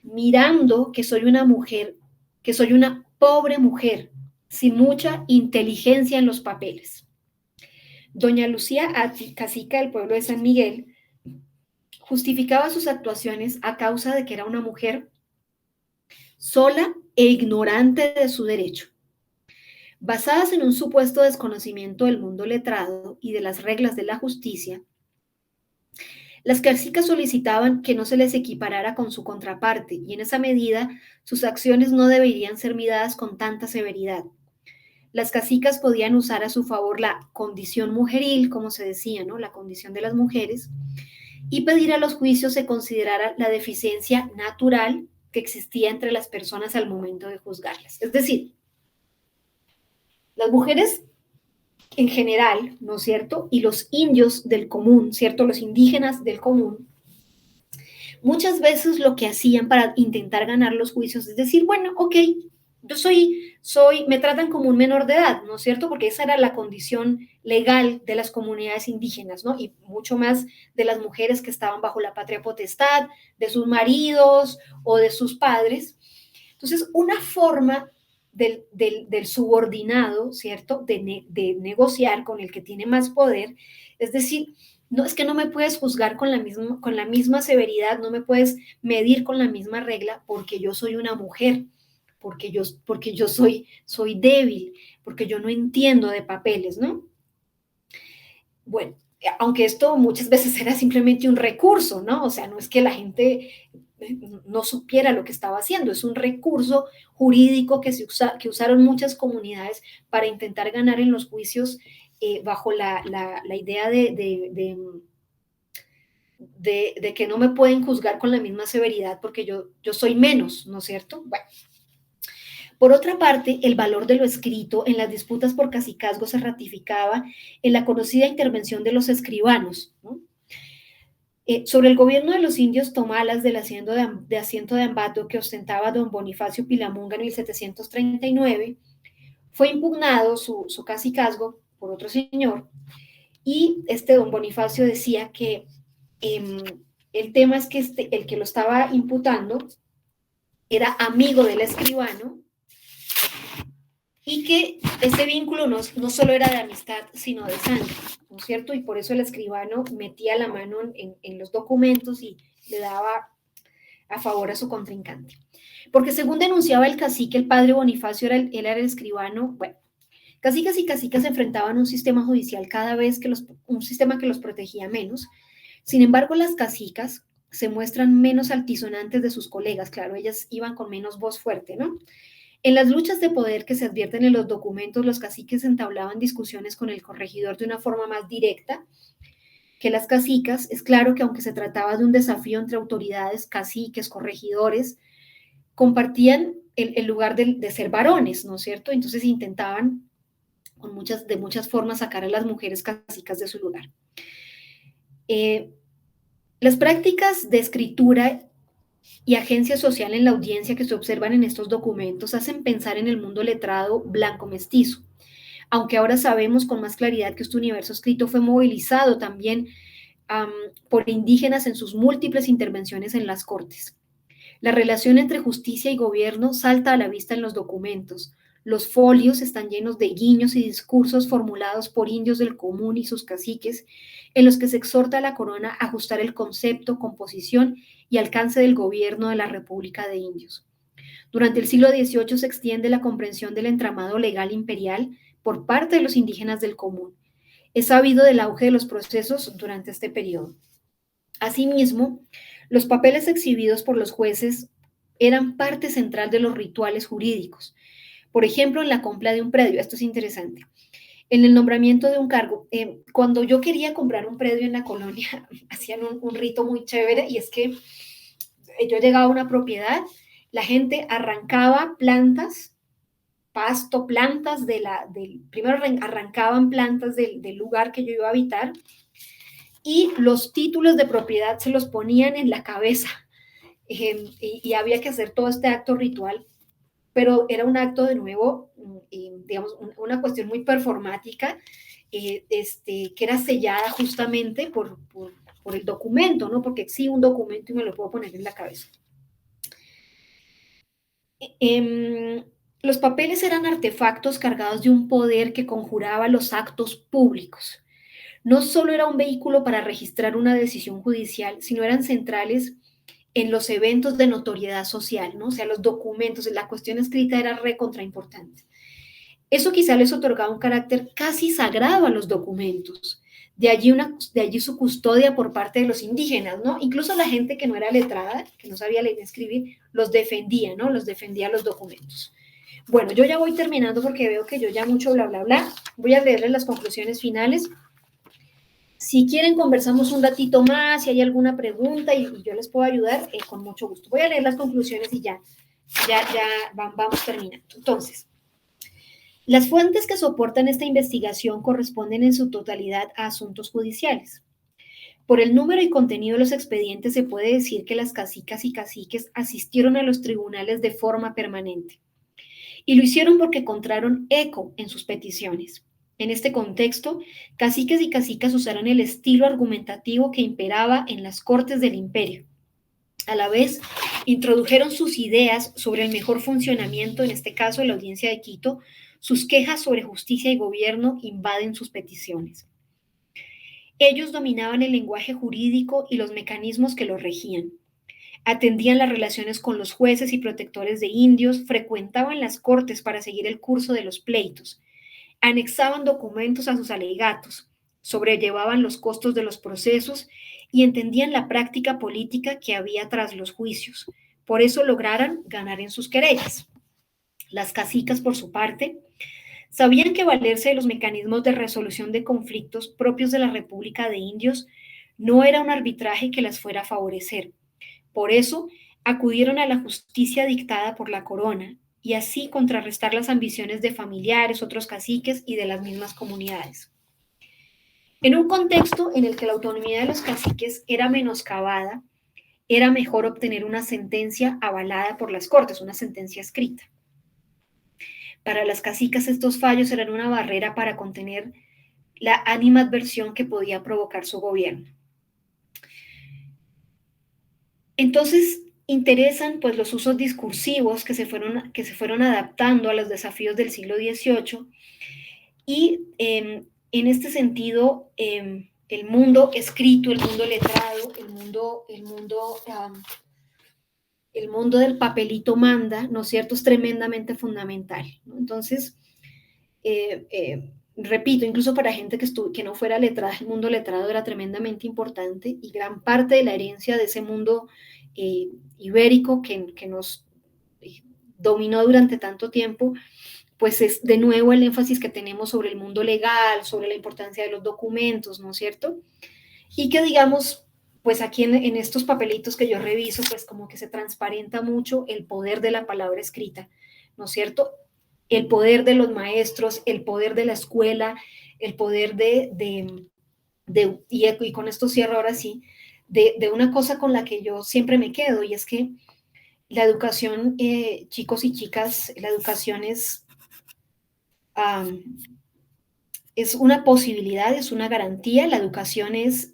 Speaker 1: mirando que soy una mujer, que soy una pobre mujer, sin mucha inteligencia en los papeles. Doña Lucía Ati, cacica del pueblo de San Miguel, justificaba sus actuaciones a causa de que era una mujer sola e ignorante de su derecho. Basadas en un supuesto desconocimiento del mundo letrado y de las reglas de la justicia, las cacicas solicitaban que no se les equiparara con su contraparte y en esa medida sus acciones no deberían ser miradas con tanta severidad. Las cacicas podían usar a su favor la condición mujeril, como se decía, ¿no? La condición de las mujeres, y pedir a los juicios se considerara la deficiencia natural que existía entre las personas al momento de juzgarlas. Es decir, las mujeres en general, ¿no es cierto? Y los indios del común, ¿cierto? Los indígenas del común, muchas veces lo que hacían para intentar ganar los juicios es decir, bueno, ok, yo me tratan como un menor de edad, ¿no es cierto? Porque esa era la condición legal de las comunidades indígenas, ¿no? Y mucho más de las mujeres que estaban bajo la patria potestad, de sus maridos o de sus padres. Entonces, una forma del subordinado, ¿cierto? De negociar con el que tiene más poder, es decir, no es que no me puedes juzgar con la misma severidad, no me puedes medir con la misma regla porque yo soy una mujer, porque yo soy débil, porque yo no entiendo de papeles, ¿no? Bueno, aunque esto muchas veces era simplemente un recurso, ¿no? O sea, no es que la gente no supiera lo que estaba haciendo, es un recurso jurídico que usaron muchas comunidades para intentar ganar en los juicios bajo la idea de que no me pueden juzgar con la misma severidad porque yo soy menos, ¿no es cierto? Bueno. Por otra parte, el valor de lo escrito en las disputas por cacicazgo se ratificaba en la conocida intervención de los escribanos, ¿no? Sobre el gobierno de los indios tomalas del asiento de Ambato que ostentaba don Bonifacio Pilamunga en 1739, fue impugnado su cacicazgo por otro señor y don Bonifacio decía que el tema es que el que lo estaba imputando era amigo del escribano y que ese vínculo no solo era de amistad, sino de sangre, ¿no es cierto? Y por eso el escribano metía la mano en los documentos y le daba a favor a su contrincante. Porque según denunciaba el cacique, el padre Bonifacio él era el escribano, bueno, cacicas y cacicas se enfrentaban a un sistema judicial cada vez un sistema que los protegía menos. Sin embargo, las cacicas se muestran menos altisonantes de sus colegas, claro, ellas iban con menos voz fuerte, ¿no? En las luchas de poder que se advierten en los documentos, los caciques entablaban discusiones con el corregidor de una forma más directa que las cacicas. Es claro que aunque se trataba de un desafío entre autoridades, caciques, corregidores, compartían el lugar de ser varones, ¿no es cierto? Entonces intentaban de muchas formas sacar a las mujeres cacicas de su lugar. Las prácticas de escritura y agencia social en la audiencia que se observan en estos documentos hacen pensar en el mundo letrado blanco mestizo, aunque ahora sabemos con más claridad que este universo escrito fue movilizado también por indígenas en sus múltiples intervenciones en las cortes. La relación entre justicia y gobierno salta a la vista en los documentos. Los folios están llenos de guiños y discursos formulados por indios del común y sus caciques, en los que se exhorta a la corona a ajustar el concepto, composición y alcance del gobierno de la República de Indios. Durante el siglo XVIII se extiende la comprensión del entramado legal imperial por parte de los indígenas del común. Es sabido del auge de los procesos durante este periodo. Asimismo, Los papeles exhibidos por los jueces eran parte central de los rituales jurídicos. Por ejemplo, en la compra de un predio, esto es interesante, en el nombramiento de un cargo. Cuando yo quería comprar un predio en la colonia, hacían un rito muy chévere, y es que yo llegaba a una propiedad, la gente arrancaba plantas, pasto, plantas primero arrancaban plantas del lugar que yo iba a habitar, y los títulos de propiedad se los ponían en la cabeza, y había que hacer todo este acto ritual, pero era un acto de nuevo, digamos, una cuestión muy performática, que era sellada justamente por el documento, ¿no? Porque exhibo un documento y me lo puedo poner en la cabeza. Los papeles eran artefactos cargados de un poder que conjuraba los actos públicos. No solo era un vehículo para registrar una decisión judicial, sino eran centrales en los eventos de notoriedad social, ¿no? O sea, los documentos, la cuestión escrita era recontra importante. Eso quizá les otorgaba un carácter casi sagrado a los documentos. De allí su custodia por parte de los indígenas, ¿no? Incluso la gente que no era letrada, que no sabía leer ni escribir, los defendía, ¿no? Los defendía los documentos. Bueno, yo ya voy terminando porque veo que yo ya mucho bla, bla, bla. Voy a leerles las conclusiones finales. Si quieren, conversamos un ratito más, si hay alguna pregunta y yo les puedo ayudar, con mucho gusto. Voy a leer las conclusiones y ya vamos terminando. Entonces, las fuentes que soportan esta investigación corresponden en su totalidad a asuntos judiciales. Por el número y contenido de los expedientes se puede decir que las cacicas y caciques asistieron a los tribunales de forma permanente. Y lo hicieron porque encontraron eco en sus peticiones. En este contexto, caciques y cacicas usaron el estilo argumentativo que imperaba en las cortes del imperio. A la vez, introdujeron sus ideas sobre el mejor funcionamiento, en este caso de la audiencia de Quito. Sus quejas sobre justicia y gobierno invaden sus peticiones. Ellos dominaban el lenguaje jurídico y los mecanismos que lo regían. Atendían las relaciones con los jueces y protectores de indios, frecuentaban las cortes para seguir el curso de los pleitos, anexaban documentos a sus alegatos, sobrellevaban los costos de los procesos y entendían la práctica política que había tras los juicios. Por eso lograron ganar en sus querellas. Las cacicas, por su parte, sabían que valerse de los mecanismos de resolución de conflictos propios de la República de Indios no era un arbitraje que las fuera a favorecer. Por eso, acudieron a la justicia dictada por la corona y así contrarrestar las ambiciones de familiares, otros caciques y de las mismas comunidades. En un contexto en el que la autonomía de los caciques era menoscabada, era mejor obtener una sentencia avalada por las cortes, una sentencia escrita. Para las cacicas estos fallos eran una barrera para contener la animadversión que podía provocar su gobierno. Entonces, interesan pues los usos discursivos que se fueron adaptando a los desafíos del siglo XVIII, y en este sentido el mundo escrito, el mundo letrado, el mundo del papelito manda, ¿no es cierto?, es tremendamente fundamental, ¿no? Entonces, repito, incluso para gente que no fuera letrada, el mundo letrado era tremendamente importante, y gran parte de la herencia de ese mundo ibérico que nos dominó durante tanto tiempo, pues es de nuevo el énfasis que tenemos sobre el mundo legal, sobre la importancia de los documentos, ¿no es cierto? Y que digamos, pues aquí en estos papelitos que yo reviso, pues como que se transparenta mucho el poder de la palabra escrita, ¿no es cierto? El poder de los maestros, el poder de la escuela, el poder y con esto cierro ahora sí, de una cosa con la que yo siempre me quedo, y es que la educación, chicos y chicas, la educación es una posibilidad, es una garantía. La educación es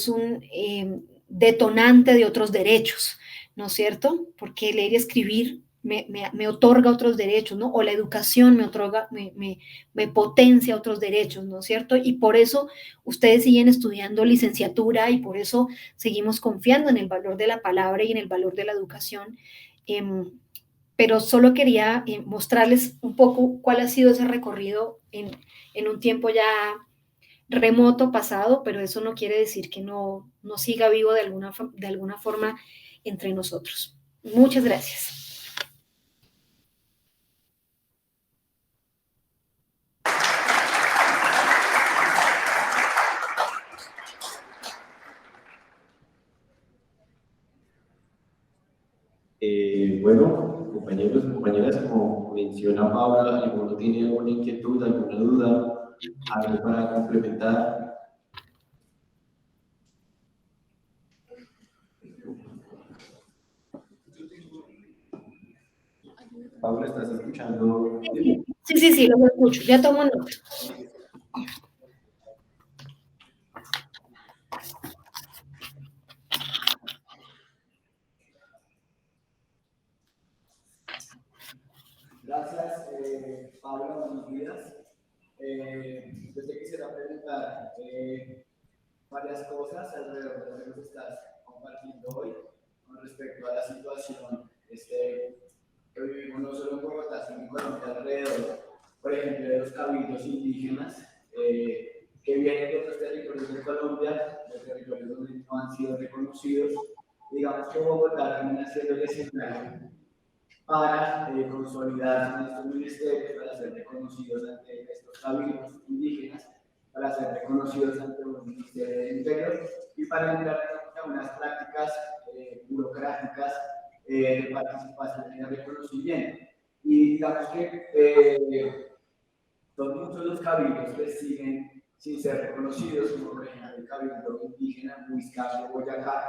Speaker 1: un detonante de otros derechos, ¿no es cierto? Porque leer y escribir me otorga otros derechos, ¿no? O la educación me potencia otros derechos, ¿no es cierto? Y por eso ustedes siguen estudiando licenciatura, y por eso seguimos confiando en el valor de la palabra y en el valor de la educación. Pero solo quería mostrarles un poco cuál ha sido ese recorrido en un tiempo ya remoto pasado, pero eso no quiere decir que no siga vivo de alguna forma entre nosotros. Muchas gracias.
Speaker 3: Bueno, compañeros y compañeras, como menciona Paula, ¿alguno tiene alguna inquietud, alguna duda, algo para complementar? Paula, ¿estás escuchando?
Speaker 1: Sí, lo escucho, ya tomo nota.
Speaker 4: Gracias, Paula, buenos días. Yo te quisiera preguntar varias cosas alrededor de lo que nos estás compartiendo hoy con respecto a la situación que vivimos no solo en Bogotá, sino en Colombia alrededor, por ejemplo, de los cabildos indígenas que vienen de otros territorios de Colombia, de territorios donde no han sido reconocidos. Digamos que Bogotá termina siendo el escenario para consolidar estos ministerios, para ser reconocidos ante estos cabildos indígenas, para ser reconocidos ante un ministerio del interior y para entrar a unas prácticas burocráticas de participación y de reconocimiento. Y digamos que son muchos los cabildos que siguen sin ser reconocidos, como por ejemplo el cabildo indígena Muisca, Boyacá,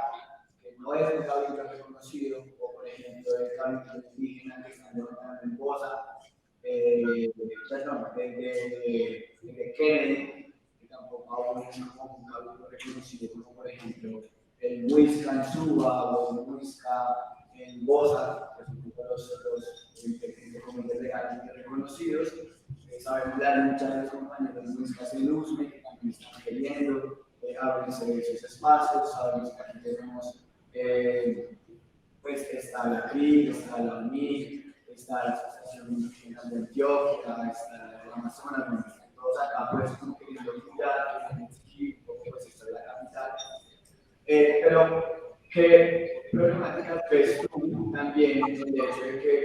Speaker 4: que no es un cabildo reconocido, o por ejemplo el cabildo indígena que están levantando en Bosa, de Kennedy, que tampoco aún es como un cabildo reconocido, como por ejemplo el Muisca en Suba o el Muisca en Bosa, que son los comités legalmente reconocidos. Sabemos de la lucha de los compañeros de Muisca en Usme, que también están queriendo abrirse esos espacios. Sabemos que aquí tenemos pues está la CRI, está la UNIC, está la Asociación Indígena de Antioquia, está la del Amazonas, bueno, están todos acá, pues como queriendo luchar, queriendo exigir un poco, pues esto es la capital. Pero, ¿qué problemáticas ves tú también en el hecho de que,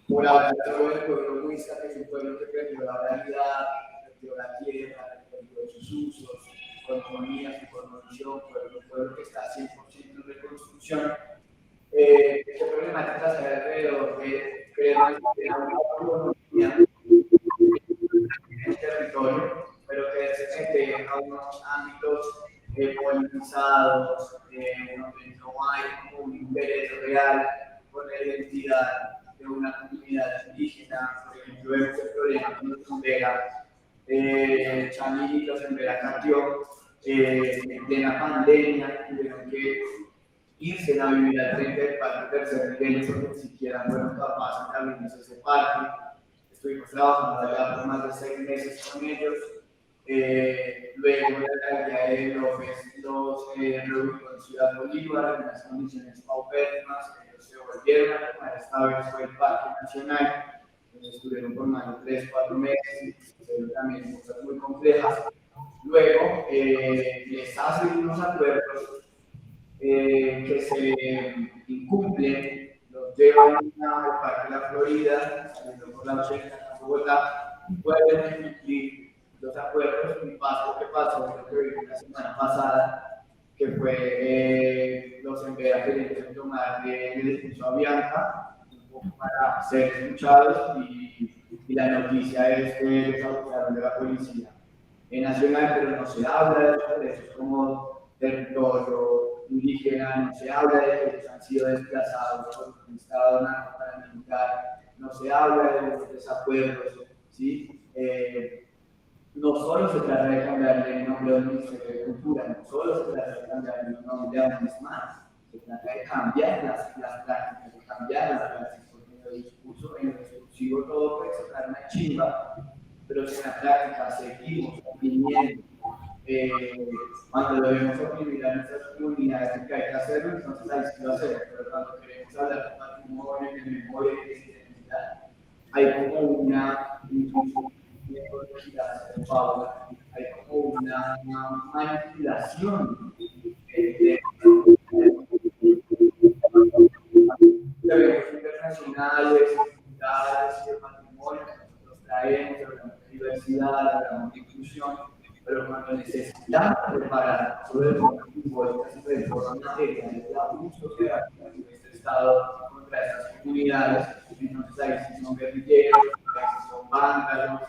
Speaker 4: por hablar del pueblo muisca, que es un pueblo que perdió la realidad, perdió la tierra, perdió sus usos, su economía, su cosmovisión, un pueblo que está 100% en reconstrucción? ¿Qué problemáticas hay alrededor de crear una autonomía en el territorio, pero que se mete a unos ámbitos politizados, donde no hay como un interés real por la identidad de una comunidad indígena? Por ejemplo, vemos el problema con los Embera, Chamí y los Embera Cartió, en plena pandemia, tuvieron que irse a vivir al frente del parque tercer nivel porque ni siquiera fueron capaces de abrirnos ese parque. Estuvimos trabajando allá por más de 6 meses con ellos. Luego la alcaldía de López los reunió en Ciudad Bolívar en unas condiciones paupérrimas. Ellos se volvieron a tomar, esta vez fue el Parque Nacional, donde estuvieron por más de 3 o 4 meses y hicieron también cosas muy complejas. Luego les hacen unos acuerdos que se incumplen, los llevan al Parque de la Florida, saliendo por la 80 a Bogotá, pueden cumplir los acuerdos. Un paso que pasó, creo que vimos la semana pasada, que fue los Embera queriendo tomar el discurso a Bianca, un poco para ser escuchados, y la noticia es que les abusaron de la policía nacional, pero no se habla de esos derechos como territorio indígena, no se habla de que ellos han sido desplazados por un Estado narco-paramilitar, no se habla de los desacuerdos, ¿sí? No solo se trata de cambiar el nombre del Ministerio de Cultura, no solo se trata de cambiar el nombre de un más, se trata de cambiar las prácticas, de cambiar las prácticas, porque en el discurso, en el discursivo todo puede sacar una chimba, pero si en la práctica seguimos oprimiendo, cuando debemos oprimir a nuestras comunidades, que hay que hacerlo, entonces ahí sí lo hacemos, pero cuando queremos hablar de patrimonio, de memoria, de identidad, hay como una metodología de Paula, hay como una manipulación internacionales, comunidades y el matrimonio que nosotros traemos, hablamos de diversidad, hablamos de inclusión, pero cuando necesitamos preparar sobre el motivo de forma material el abuso que ha tenido este Estado contra esas comunidades, entonces ahí sí son guerrilleros, ahí sí son vándalos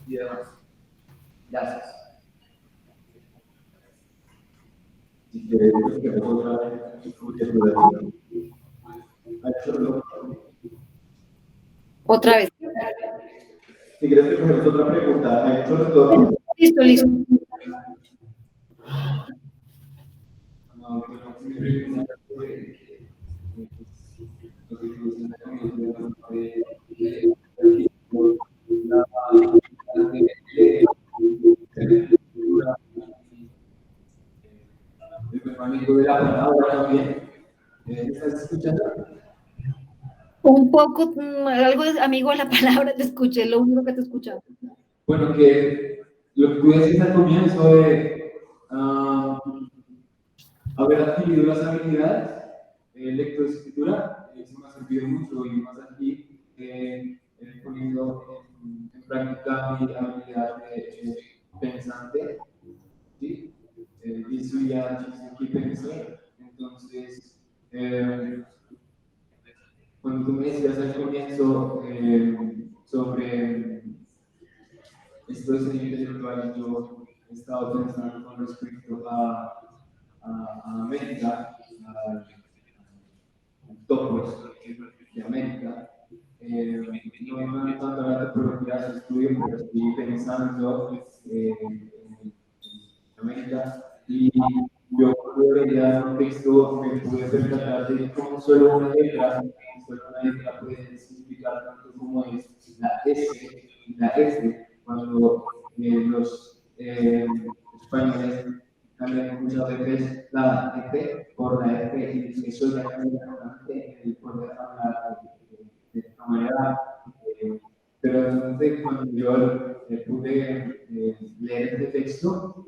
Speaker 4: y demás. Gracias.
Speaker 3: Si quieres, que otra
Speaker 1: Otra vez.
Speaker 3: si quieres que cogemos otra pregunta, Héctor,
Speaker 1: Listo, listo.
Speaker 3: amigo de la palabra también. ¿Estás escuchando?
Speaker 1: Un poco, algo de amigo a la palabra, te escuché, lo único que te escuchaba.
Speaker 3: Bueno, que lo que tú decías al comienzo de haber adquirido las habilidades de lectoescritura, eso me ha servido mucho y más aquí poniendo en práctica mi habilidad de pensante, ¿sí? Y eso ya aquí pensé. Entonces, cuando tú me decías al comienzo sobre estos intelectuales, yo he estado pensando con respecto a América, al topos de América. No me tanto la antropología de estudio, pero estoy pensando en América y yo cuando leía un texto me pude percatar de cómo solo una letra puede significar tanto como es la S y la S, cuando los españoles cambian muchas veces la F por la F y eso ya cambia bastante el poder hablar de esta manera. Pero entonces cuando yo pude leer este texto,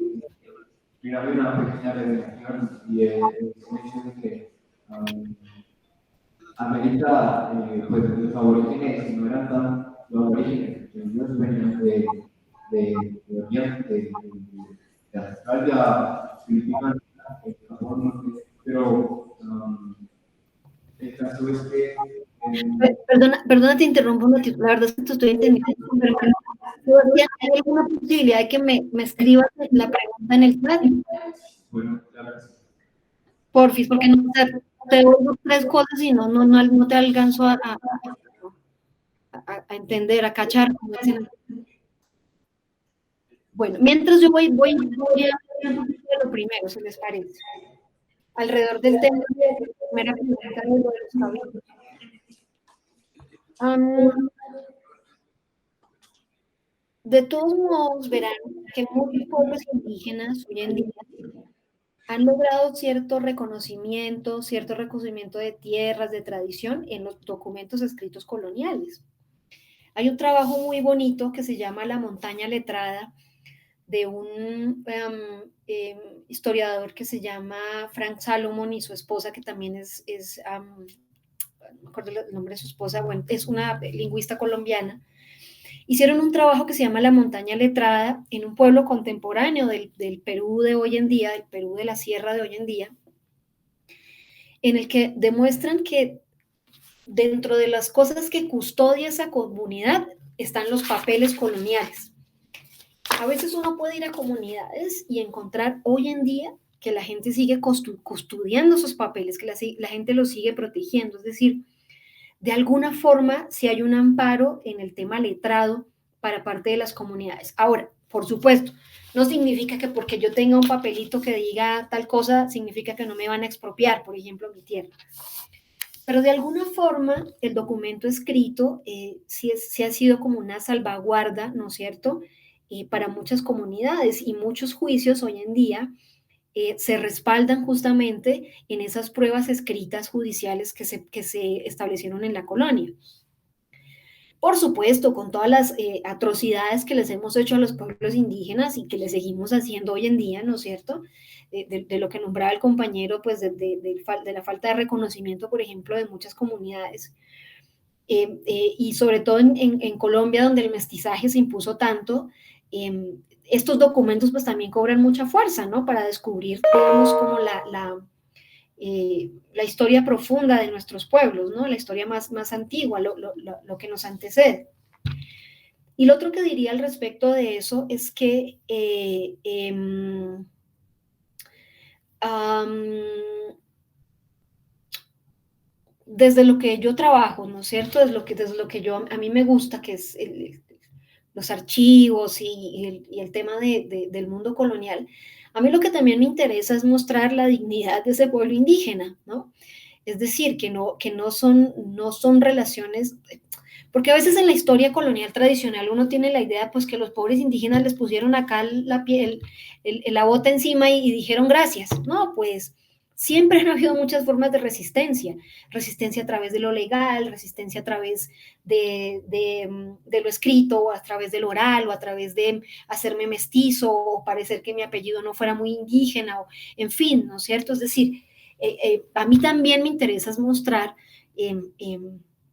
Speaker 3: mira una pequeña revelación y el hecho de que América, pues los aborígenes no eran tan los aborígenes, ellos venían de Oriente, de Australia, Filipinas, Japón, pero el caso es que
Speaker 1: Perdona, te interrumpo un ratito, la verdad es que te estoy entendiendo. Sebastián, ¿hay alguna posibilidad de que me escribas la pregunta en el chat?
Speaker 3: bueno, claro.
Speaker 1: Porfis, porque no te oigo tres cosas y no te alcanzo a entender, a cachar. Bueno, mientras yo voy a lo primero, si les parece. Alrededor del tema de la primera pregunta de los caballos. De todos modos, verán que muchos pueblos indígenas hoy en día han logrado cierto reconocimiento de tierras, de tradición en los documentos escritos coloniales. Hay un trabajo muy bonito que se llama La montaña letrada, de un historiador que se llama Frank Salomon y su esposa, que también no me acuerdo el nombre de su esposa, bueno, es una lingüista colombiana. Hicieron un trabajo que se llama La montaña letrada en un pueblo contemporáneo del Perú de hoy en día, del Perú de la Sierra de hoy en día, en el que demuestran que dentro de las cosas que custodia esa comunidad están los papeles coloniales. A veces uno puede ir a comunidades y encontrar hoy en día que la gente sigue custodiando esos papeles, que la gente los sigue protegiendo. Es decir, de alguna forma, si hay un amparo en el tema letrado para parte de las comunidades. Ahora, por supuesto, no significa que porque yo tenga un papelito que diga tal cosa, significa que no me van a expropiar, por ejemplo, mi tierra. Pero de alguna forma, el documento escrito sí ha sido como una salvaguarda, ¿no es cierto?, para muchas comunidades, y muchos juicios hoy en día se respaldan justamente en esas pruebas escritas judiciales que se establecieron en la colonia. por supuesto, con todas las atrocidades que les hemos hecho a los pueblos indígenas y que les seguimos haciendo hoy en día, ¿no es cierto? De lo que nombraba el compañero, pues de la falta de reconocimiento, por ejemplo, de muchas comunidades. Y sobre todo en Colombia, donde el mestizaje se impuso tanto, estos documentos pues también cobran mucha fuerza, ¿no? Para descubrir, digamos, como la historia profunda de nuestros pueblos, ¿no? La historia más antigua, lo que nos antecede. Y lo otro que diría al respecto de eso es que desde lo que yo trabajo, ¿no es cierto? Desde lo que a mí me gusta, que es los archivos y el tema del mundo colonial, a mí lo que también me interesa es mostrar la dignidad de ese pueblo indígena, ¿no? Es decir, que no son relaciones, porque a veces en la historia colonial tradicional uno tiene la idea pues que los pobres indígenas les pusieron acá la piel, la bota encima y dijeron gracias. No, pues siempre han habido muchas formas de resistencia a través de lo legal, resistencia a través de lo escrito, o a través del oral, o a través de hacerme mestizo, o parecer que mi apellido no fuera muy indígena, o en fin, ¿no es cierto? Es decir, a mí también me interesa mostrar,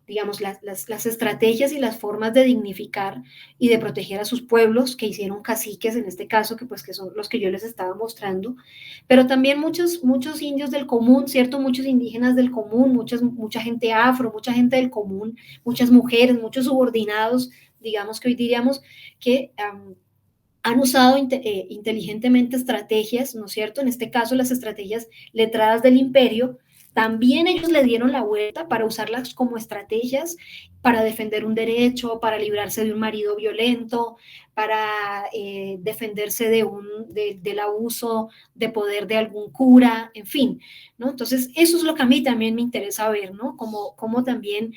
Speaker 1: digamos, las estrategias y las formas de dignificar y de proteger a sus pueblos que hicieron caciques, en este caso, que son los que yo les estaba mostrando, pero también muchos indios del común, ¿cierto? Muchos indígenas del común, mucha gente afro, mucha gente del común, muchas mujeres, muchos subordinados, digamos que hoy diríamos que han usado inteligentemente estrategias, ¿no es cierto? En este caso, las estrategias letradas del imperio, también ellos le dieron la vuelta para usarlas como estrategias para defender un derecho, para librarse de un marido violento, para defenderse del abuso de poder de algún cura, en fin, ¿no? Entonces, eso es lo que a mí también me interesa ver, ¿no? Cómo también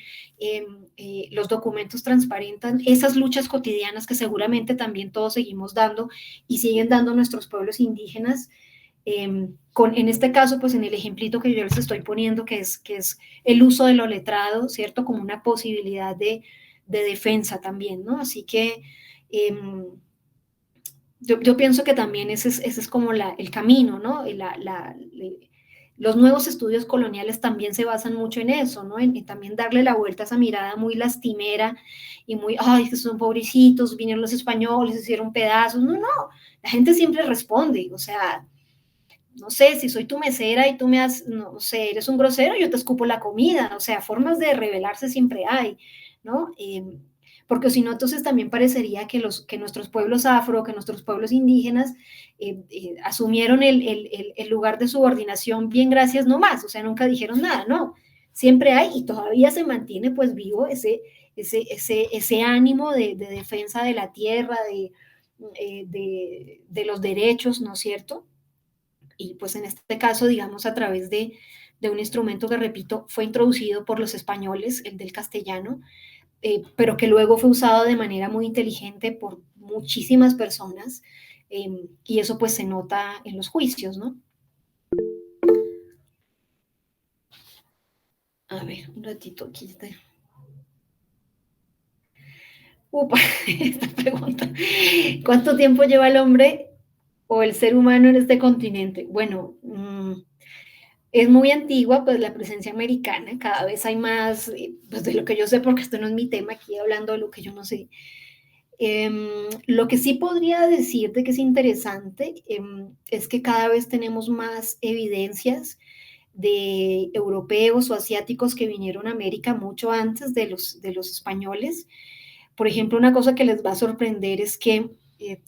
Speaker 1: los documentos transparentan esas luchas cotidianas que seguramente también todos seguimos dando y siguen dando nuestros pueblos indígenas, en este caso, pues en el ejemplito que yo les estoy poniendo, que es el uso de lo letrado, ¿cierto? Como una posibilidad de defensa también, ¿no? Así que yo pienso que también ese es como el camino, ¿no? Los nuevos estudios coloniales también se basan mucho en eso, ¿no? En también darle la vuelta a esa mirada muy lastimera y muy, ay, que son pobrecitos, vinieron los españoles, hicieron pedazos. No, la gente siempre responde, o sea, no sé, si soy tu mesera y tú no sé, eres un grosero, yo te escupo la comida, o sea, formas de rebelarse siempre hay, ¿no? Porque si no, entonces también parecería que nuestros pueblos afro, que nuestros pueblos indígenas asumieron el lugar de subordinación bien gracias nomás, o sea, nunca dijeron nada, no, siempre hay y todavía se mantiene pues vivo ese ánimo de defensa de la tierra, de los derechos, ¿no es cierto? Y pues en este caso, digamos, a través de un instrumento que, repito, fue introducido por los españoles, el del castellano, pero que luego fue usado de manera muy inteligente por muchísimas personas, y eso pues se nota en los juicios, ¿no? A ver, un ratito aquí. Upa, esta pregunta. ¿Cuánto tiempo lleva el hombre o el ser humano en este continente? Bueno, es muy antigua, pues la presencia americana, cada vez hay más, pues de lo que yo sé, porque esto no es mi tema, aquí hablando de lo que yo no sé. Lo que sí podría decirte que es interesante es que cada vez tenemos más evidencias de europeos o asiáticos que vinieron a América mucho antes de los españoles. Por ejemplo, una cosa que les va a sorprender es que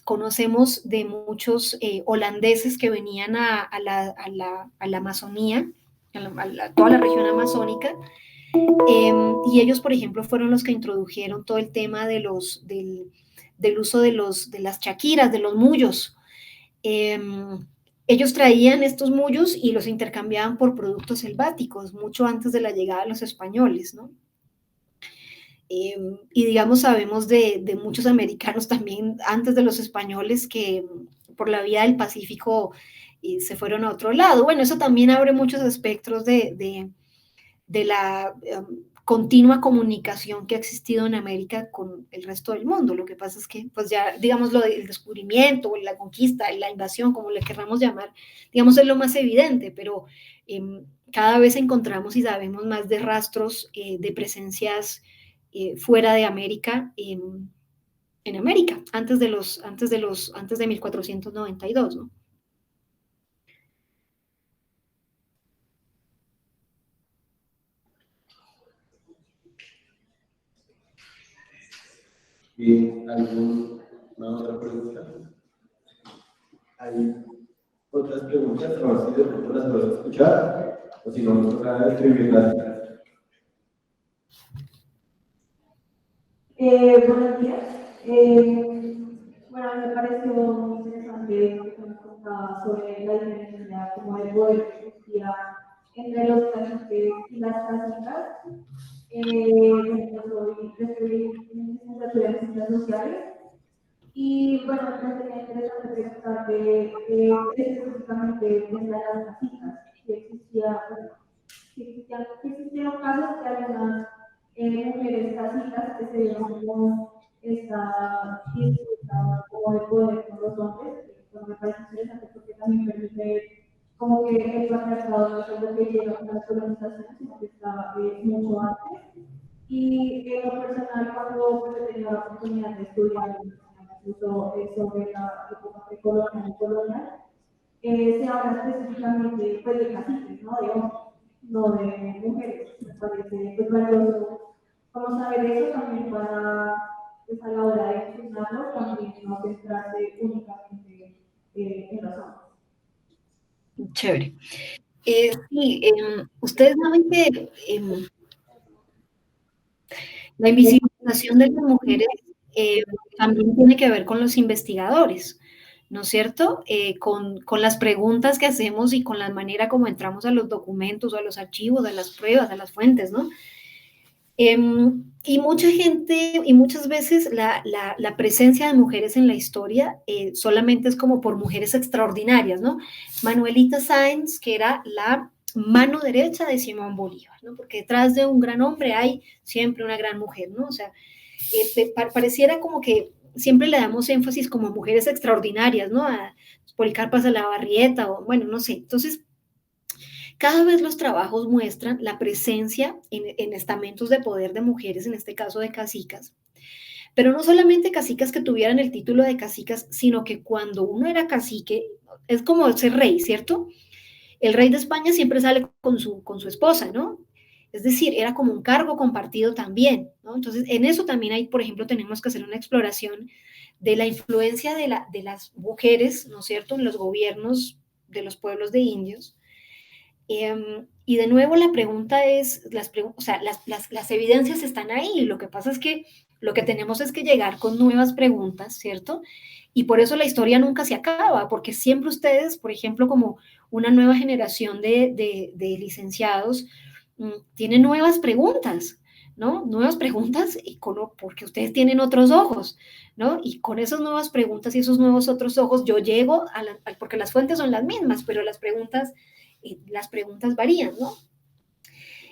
Speaker 1: conocemos de muchos holandeses que venían a la Amazonía, toda la región amazónica, y ellos, por ejemplo, fueron los que introdujeron todo el tema del uso de las chaquiras, de los mullos. Ellos traían estos mullos y los intercambiaban por productos selváticos, mucho antes de la llegada de los españoles, ¿no? Y digamos, sabemos de muchos americanos también antes de los españoles que por la vía del Pacífico se fueron a otro lado. Bueno, eso también abre muchos espectros de la continua comunicación que ha existido en América con el resto del mundo. Lo que pasa es que, pues ya, digamos, el descubrimiento, o la conquista, la invasión, como le querramos llamar, digamos, es lo más evidente, pero cada vez encontramos y sabemos más de rastros de presencias fuera de América, en América, antes de 1492, ¿no?
Speaker 3: Bien, ¿alguna otra pregunta? ¿Hay otras preguntas? A ver si de pronto las puedo escuchar, o si no, nos toca escribirlas.
Speaker 5: Buenos días. Bueno, a mí me pareció muy interesante lo que nos contaba sobre la diferencia como de poder que existía entre los caciques y las cacitas. Yo estoy en licenciatura en ciencias sociales y bueno, me parece interesante preguntarte específicamente desde las cacitas, si existía, que existieron casos de algunas mujeres cacitas que se dieron como esta disputa como de poder con los hombres, que me parece interesante porque también permite como que el patriarcado no es algo que llega con la colonización, sino que está mucho antes. Y en lo personal, cuando pues, he tenido la oportunidad de estudiar incluso sobre la época precolonial y colonial, se habla específicamente pues, de caciques, ¿no? De hombres, no de mujeres. Me parece pues, valioso como saber eso también para, pues, a la hora de estudiarlo, también no centrarse únicamente en los hombres.
Speaker 1: Chévere. Sí, ustedes saben que la invisibilización de las mujeres también tiene que ver con los investigadores, ¿no es cierto? Con las preguntas que hacemos y con la manera como entramos a los documentos, o a los archivos, a las pruebas, a las fuentes, ¿no? Y mucha gente, y muchas veces la presencia de mujeres en la historia solamente es como por mujeres extraordinarias, ¿no? Manuelita Sáenz, que era la mano derecha de Simón Bolívar, ¿no? Porque detrás de un gran hombre hay siempre una gran mujer, ¿no? O sea, pareciera como que siempre le damos énfasis como a mujeres extraordinarias, ¿no? A Policarpa de la Barrieta, o bueno, no sé. Entonces, cada vez los trabajos muestran la presencia en estamentos de poder de mujeres, en este caso de cacicas, pero no solamente cacicas que tuvieran el título de cacicas, sino que cuando uno era cacique, es como ser rey, ¿cierto? El rey de España siempre sale con su esposa, ¿no? Es decir, era como un cargo compartido también, ¿no? Entonces, en eso también hay, por ejemplo, tenemos que hacer una exploración de la influencia de las mujeres, ¿no es cierto?, en los gobiernos de los pueblos de indios. Y de nuevo la pregunta es, o sea, las evidencias están ahí, lo que pasa es que lo que tenemos es que llegar con nuevas preguntas, ¿cierto? Y por eso la historia nunca se acaba, porque siempre ustedes, por ejemplo, como una nueva generación de licenciados, tienen nuevas preguntas, ¿no? Nuevas preguntas porque ustedes tienen otros ojos, ¿no? Y con esas nuevas preguntas y esos nuevos otros ojos yo llego porque las fuentes son las mismas, pero las preguntas varían, ¿no?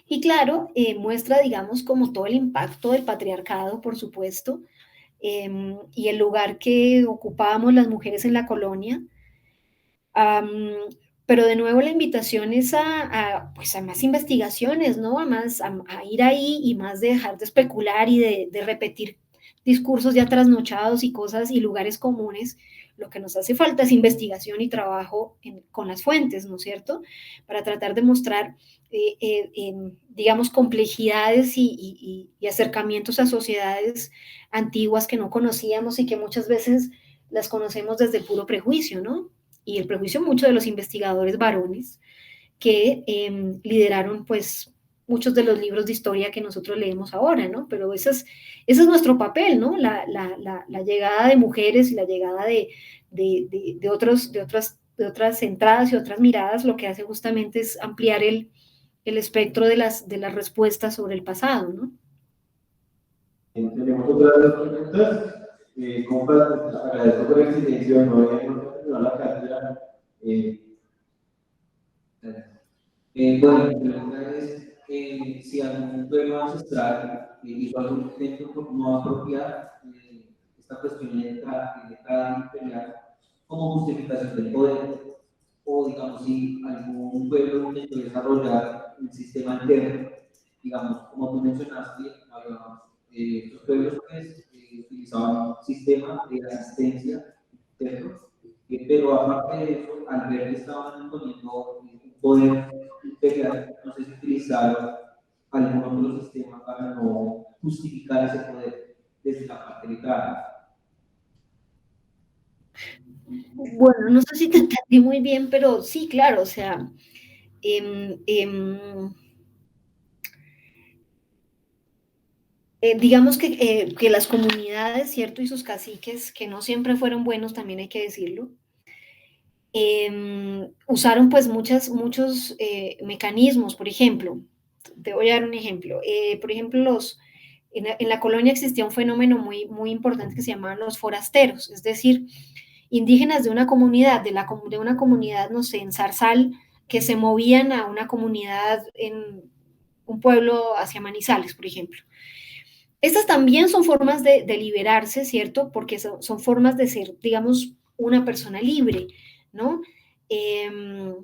Speaker 1: Y claro, muestra, digamos, como todo el impacto del patriarcado, por supuesto, y el lugar que ocupábamos las mujeres en la colonia. Pero de nuevo la invitación es pues a más investigaciones, ¿no? A ir ahí y más de dejar de especular y de repetir discursos ya trasnochados y cosas y lugares comunes. Lo que nos hace falta es investigación y trabajo con las fuentes, ¿no es cierto? Para tratar de mostrar, digamos, complejidades y acercamientos a sociedades antiguas que no conocíamos y que muchas veces las conocemos desde el puro prejuicio, ¿no? Y el prejuicio mucho de los investigadores varones que lideraron pues muchos de los libros de historia que nosotros leemos ahora, ¿no? Pero ese es nuestro papel, ¿no? La llegada de mujeres y la llegada de otras entradas y otras miradas, lo que hace justamente es ampliar el espectro de las respuestas sobre el pasado, ¿no?
Speaker 3: Tenemos otras preguntas. Agradezco por el silencio, no había terminado la cátedra.
Speaker 4: Bueno, mi pregunta es,
Speaker 3: si algún pueblo ancestral hizo algún intento no apropiar esta cuestión de entrada imperial como justificación del poder, o digamos si algún pueblo intentó desarrollar un sistema interno, digamos, como tú mencionaste, los pueblos pues, utilizaban un sistema de asistencia interno, pero aparte de eso, al ver que estaban imponiendo un poder imperial, no sé si utilizaron algún otro sistema para no justificar ese poder desde la parte legal.
Speaker 1: Bueno, no sé si te entendí muy bien, pero sí, claro, o sea, digamos que las comunidades, ¿cierto? Y sus caciques, que no siempre fueron buenos, también hay que decirlo, usaron pues muchos mecanismos. Por ejemplo, te voy a dar un ejemplo. Por ejemplo, en la colonia existía un fenómeno muy importante que se llamaban los forasteros, es decir, indígenas de una comunidad, de una comunidad, no sé, en Zarzal, que se movían a una comunidad en un pueblo hacia Manizales, por ejemplo. Estas también son formas de liberarse, ¿cierto? Porque son formas de ser, digamos, una persona libre, ¿no? El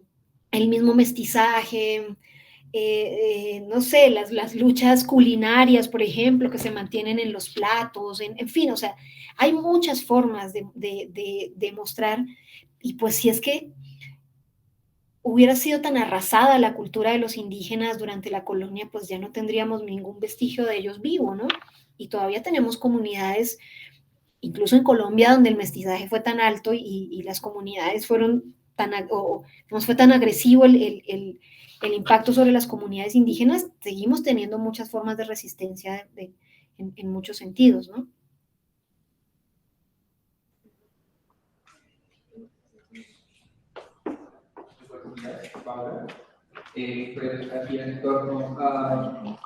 Speaker 1: mismo mestizaje, no sé, las luchas culinarias, por ejemplo, que se mantienen en los platos, en fin, o sea, hay muchas formas de mostrar, y pues si es que hubiera sido tan arrasada la cultura de los indígenas durante la colonia, pues ya no tendríamos ningún vestigio de ellos vivo, ¿no? Y todavía tenemos comunidades, incluso en Colombia, donde el mestizaje fue tan alto y las comunidades fueron tan, o fue tan agresivo el impacto sobre las comunidades indígenas, seguimos teniendo muchas formas de resistencia en muchos sentidos, ¿no?
Speaker 3: Paula, pues aquí en torno a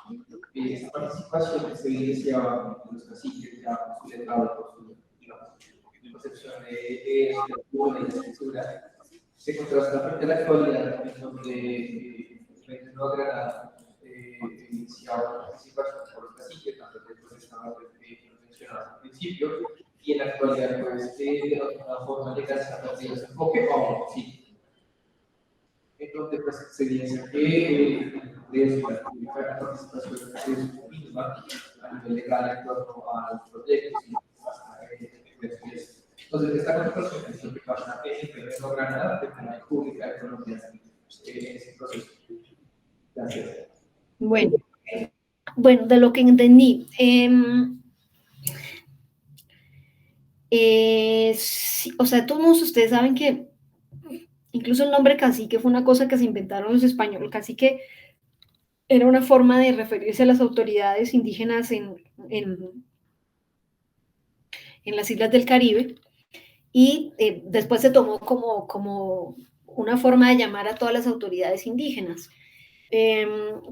Speaker 3: esa participación que se evidenciaba en los caciques ya considerados por su concepción de cultura y de escritura, se contrasta frente a la actualidad en donde el no Granada iniciaba la participación por los caciques, tanto que pues estaba mencionado al principio, y en la actualidad pues de alguna forma de casi a partir de ese enfoque, vamos, sí. Entonces, pues, se dice que la participación es mínima a nivel legal en torno a los proyectos y entonces, esta participación es lo que pasa en el Premio Granada de manera pública de Colombia en ese proceso. Gracias.
Speaker 1: Bueno, de lo que entendí, sí, o sea, todos ustedes saben que incluso el nombre cacique fue una cosa que se inventaron los españoles. Cacique era una forma de referirse a las autoridades indígenas en las islas del Caribe, y después se tomó como una forma de llamar a todas las autoridades indígenas.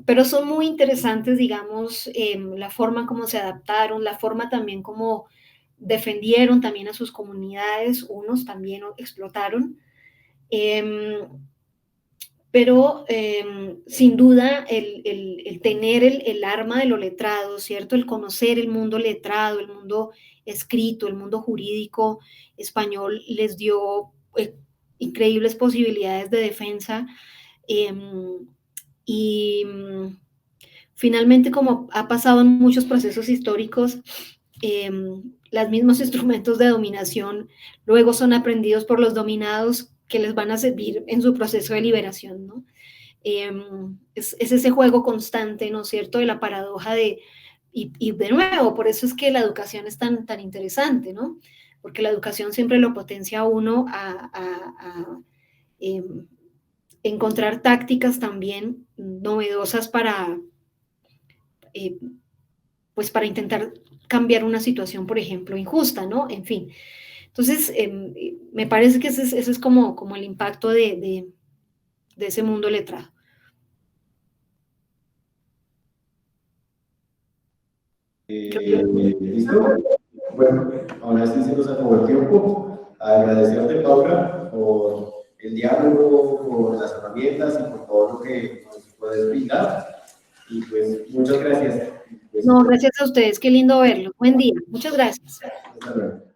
Speaker 1: Pero son muy interesantes, digamos, la forma como se adaptaron, la forma también como defendieron también a sus comunidades, unos también explotaron. Pero sin duda el tener el arma de lo letrado, ¿cierto? El conocer el mundo letrado, el mundo escrito, el mundo jurídico español les dio increíbles posibilidades de defensa. Y finalmente, como ha pasado en muchos procesos históricos, los mismos instrumentos de dominación luego son aprendidos por los dominados, que les van a servir en su proceso de liberación, ¿no? Es ese juego constante, ¿no es cierto?, de la paradoja y de nuevo, por eso es que la educación es tan interesante, ¿no? Porque la educación siempre lo potencia a uno a encontrar tácticas también novedosas pues para intentar cambiar una situación, por ejemplo, injusta, ¿no? En fin. Entonces, me parece que ese es como el impacto de ese mundo letrado.
Speaker 6: ¿Listo? Bueno, ahora sí se nos acabó el tiempo. Agradecerte, Paula, por el diálogo, por las herramientas y por todo lo que nos puedes brindar. Y pues muchas gracias. Pues,
Speaker 1: No, gracias a ustedes, qué lindo verlo. Buen día, muchas gracias.
Speaker 6: hasta luego.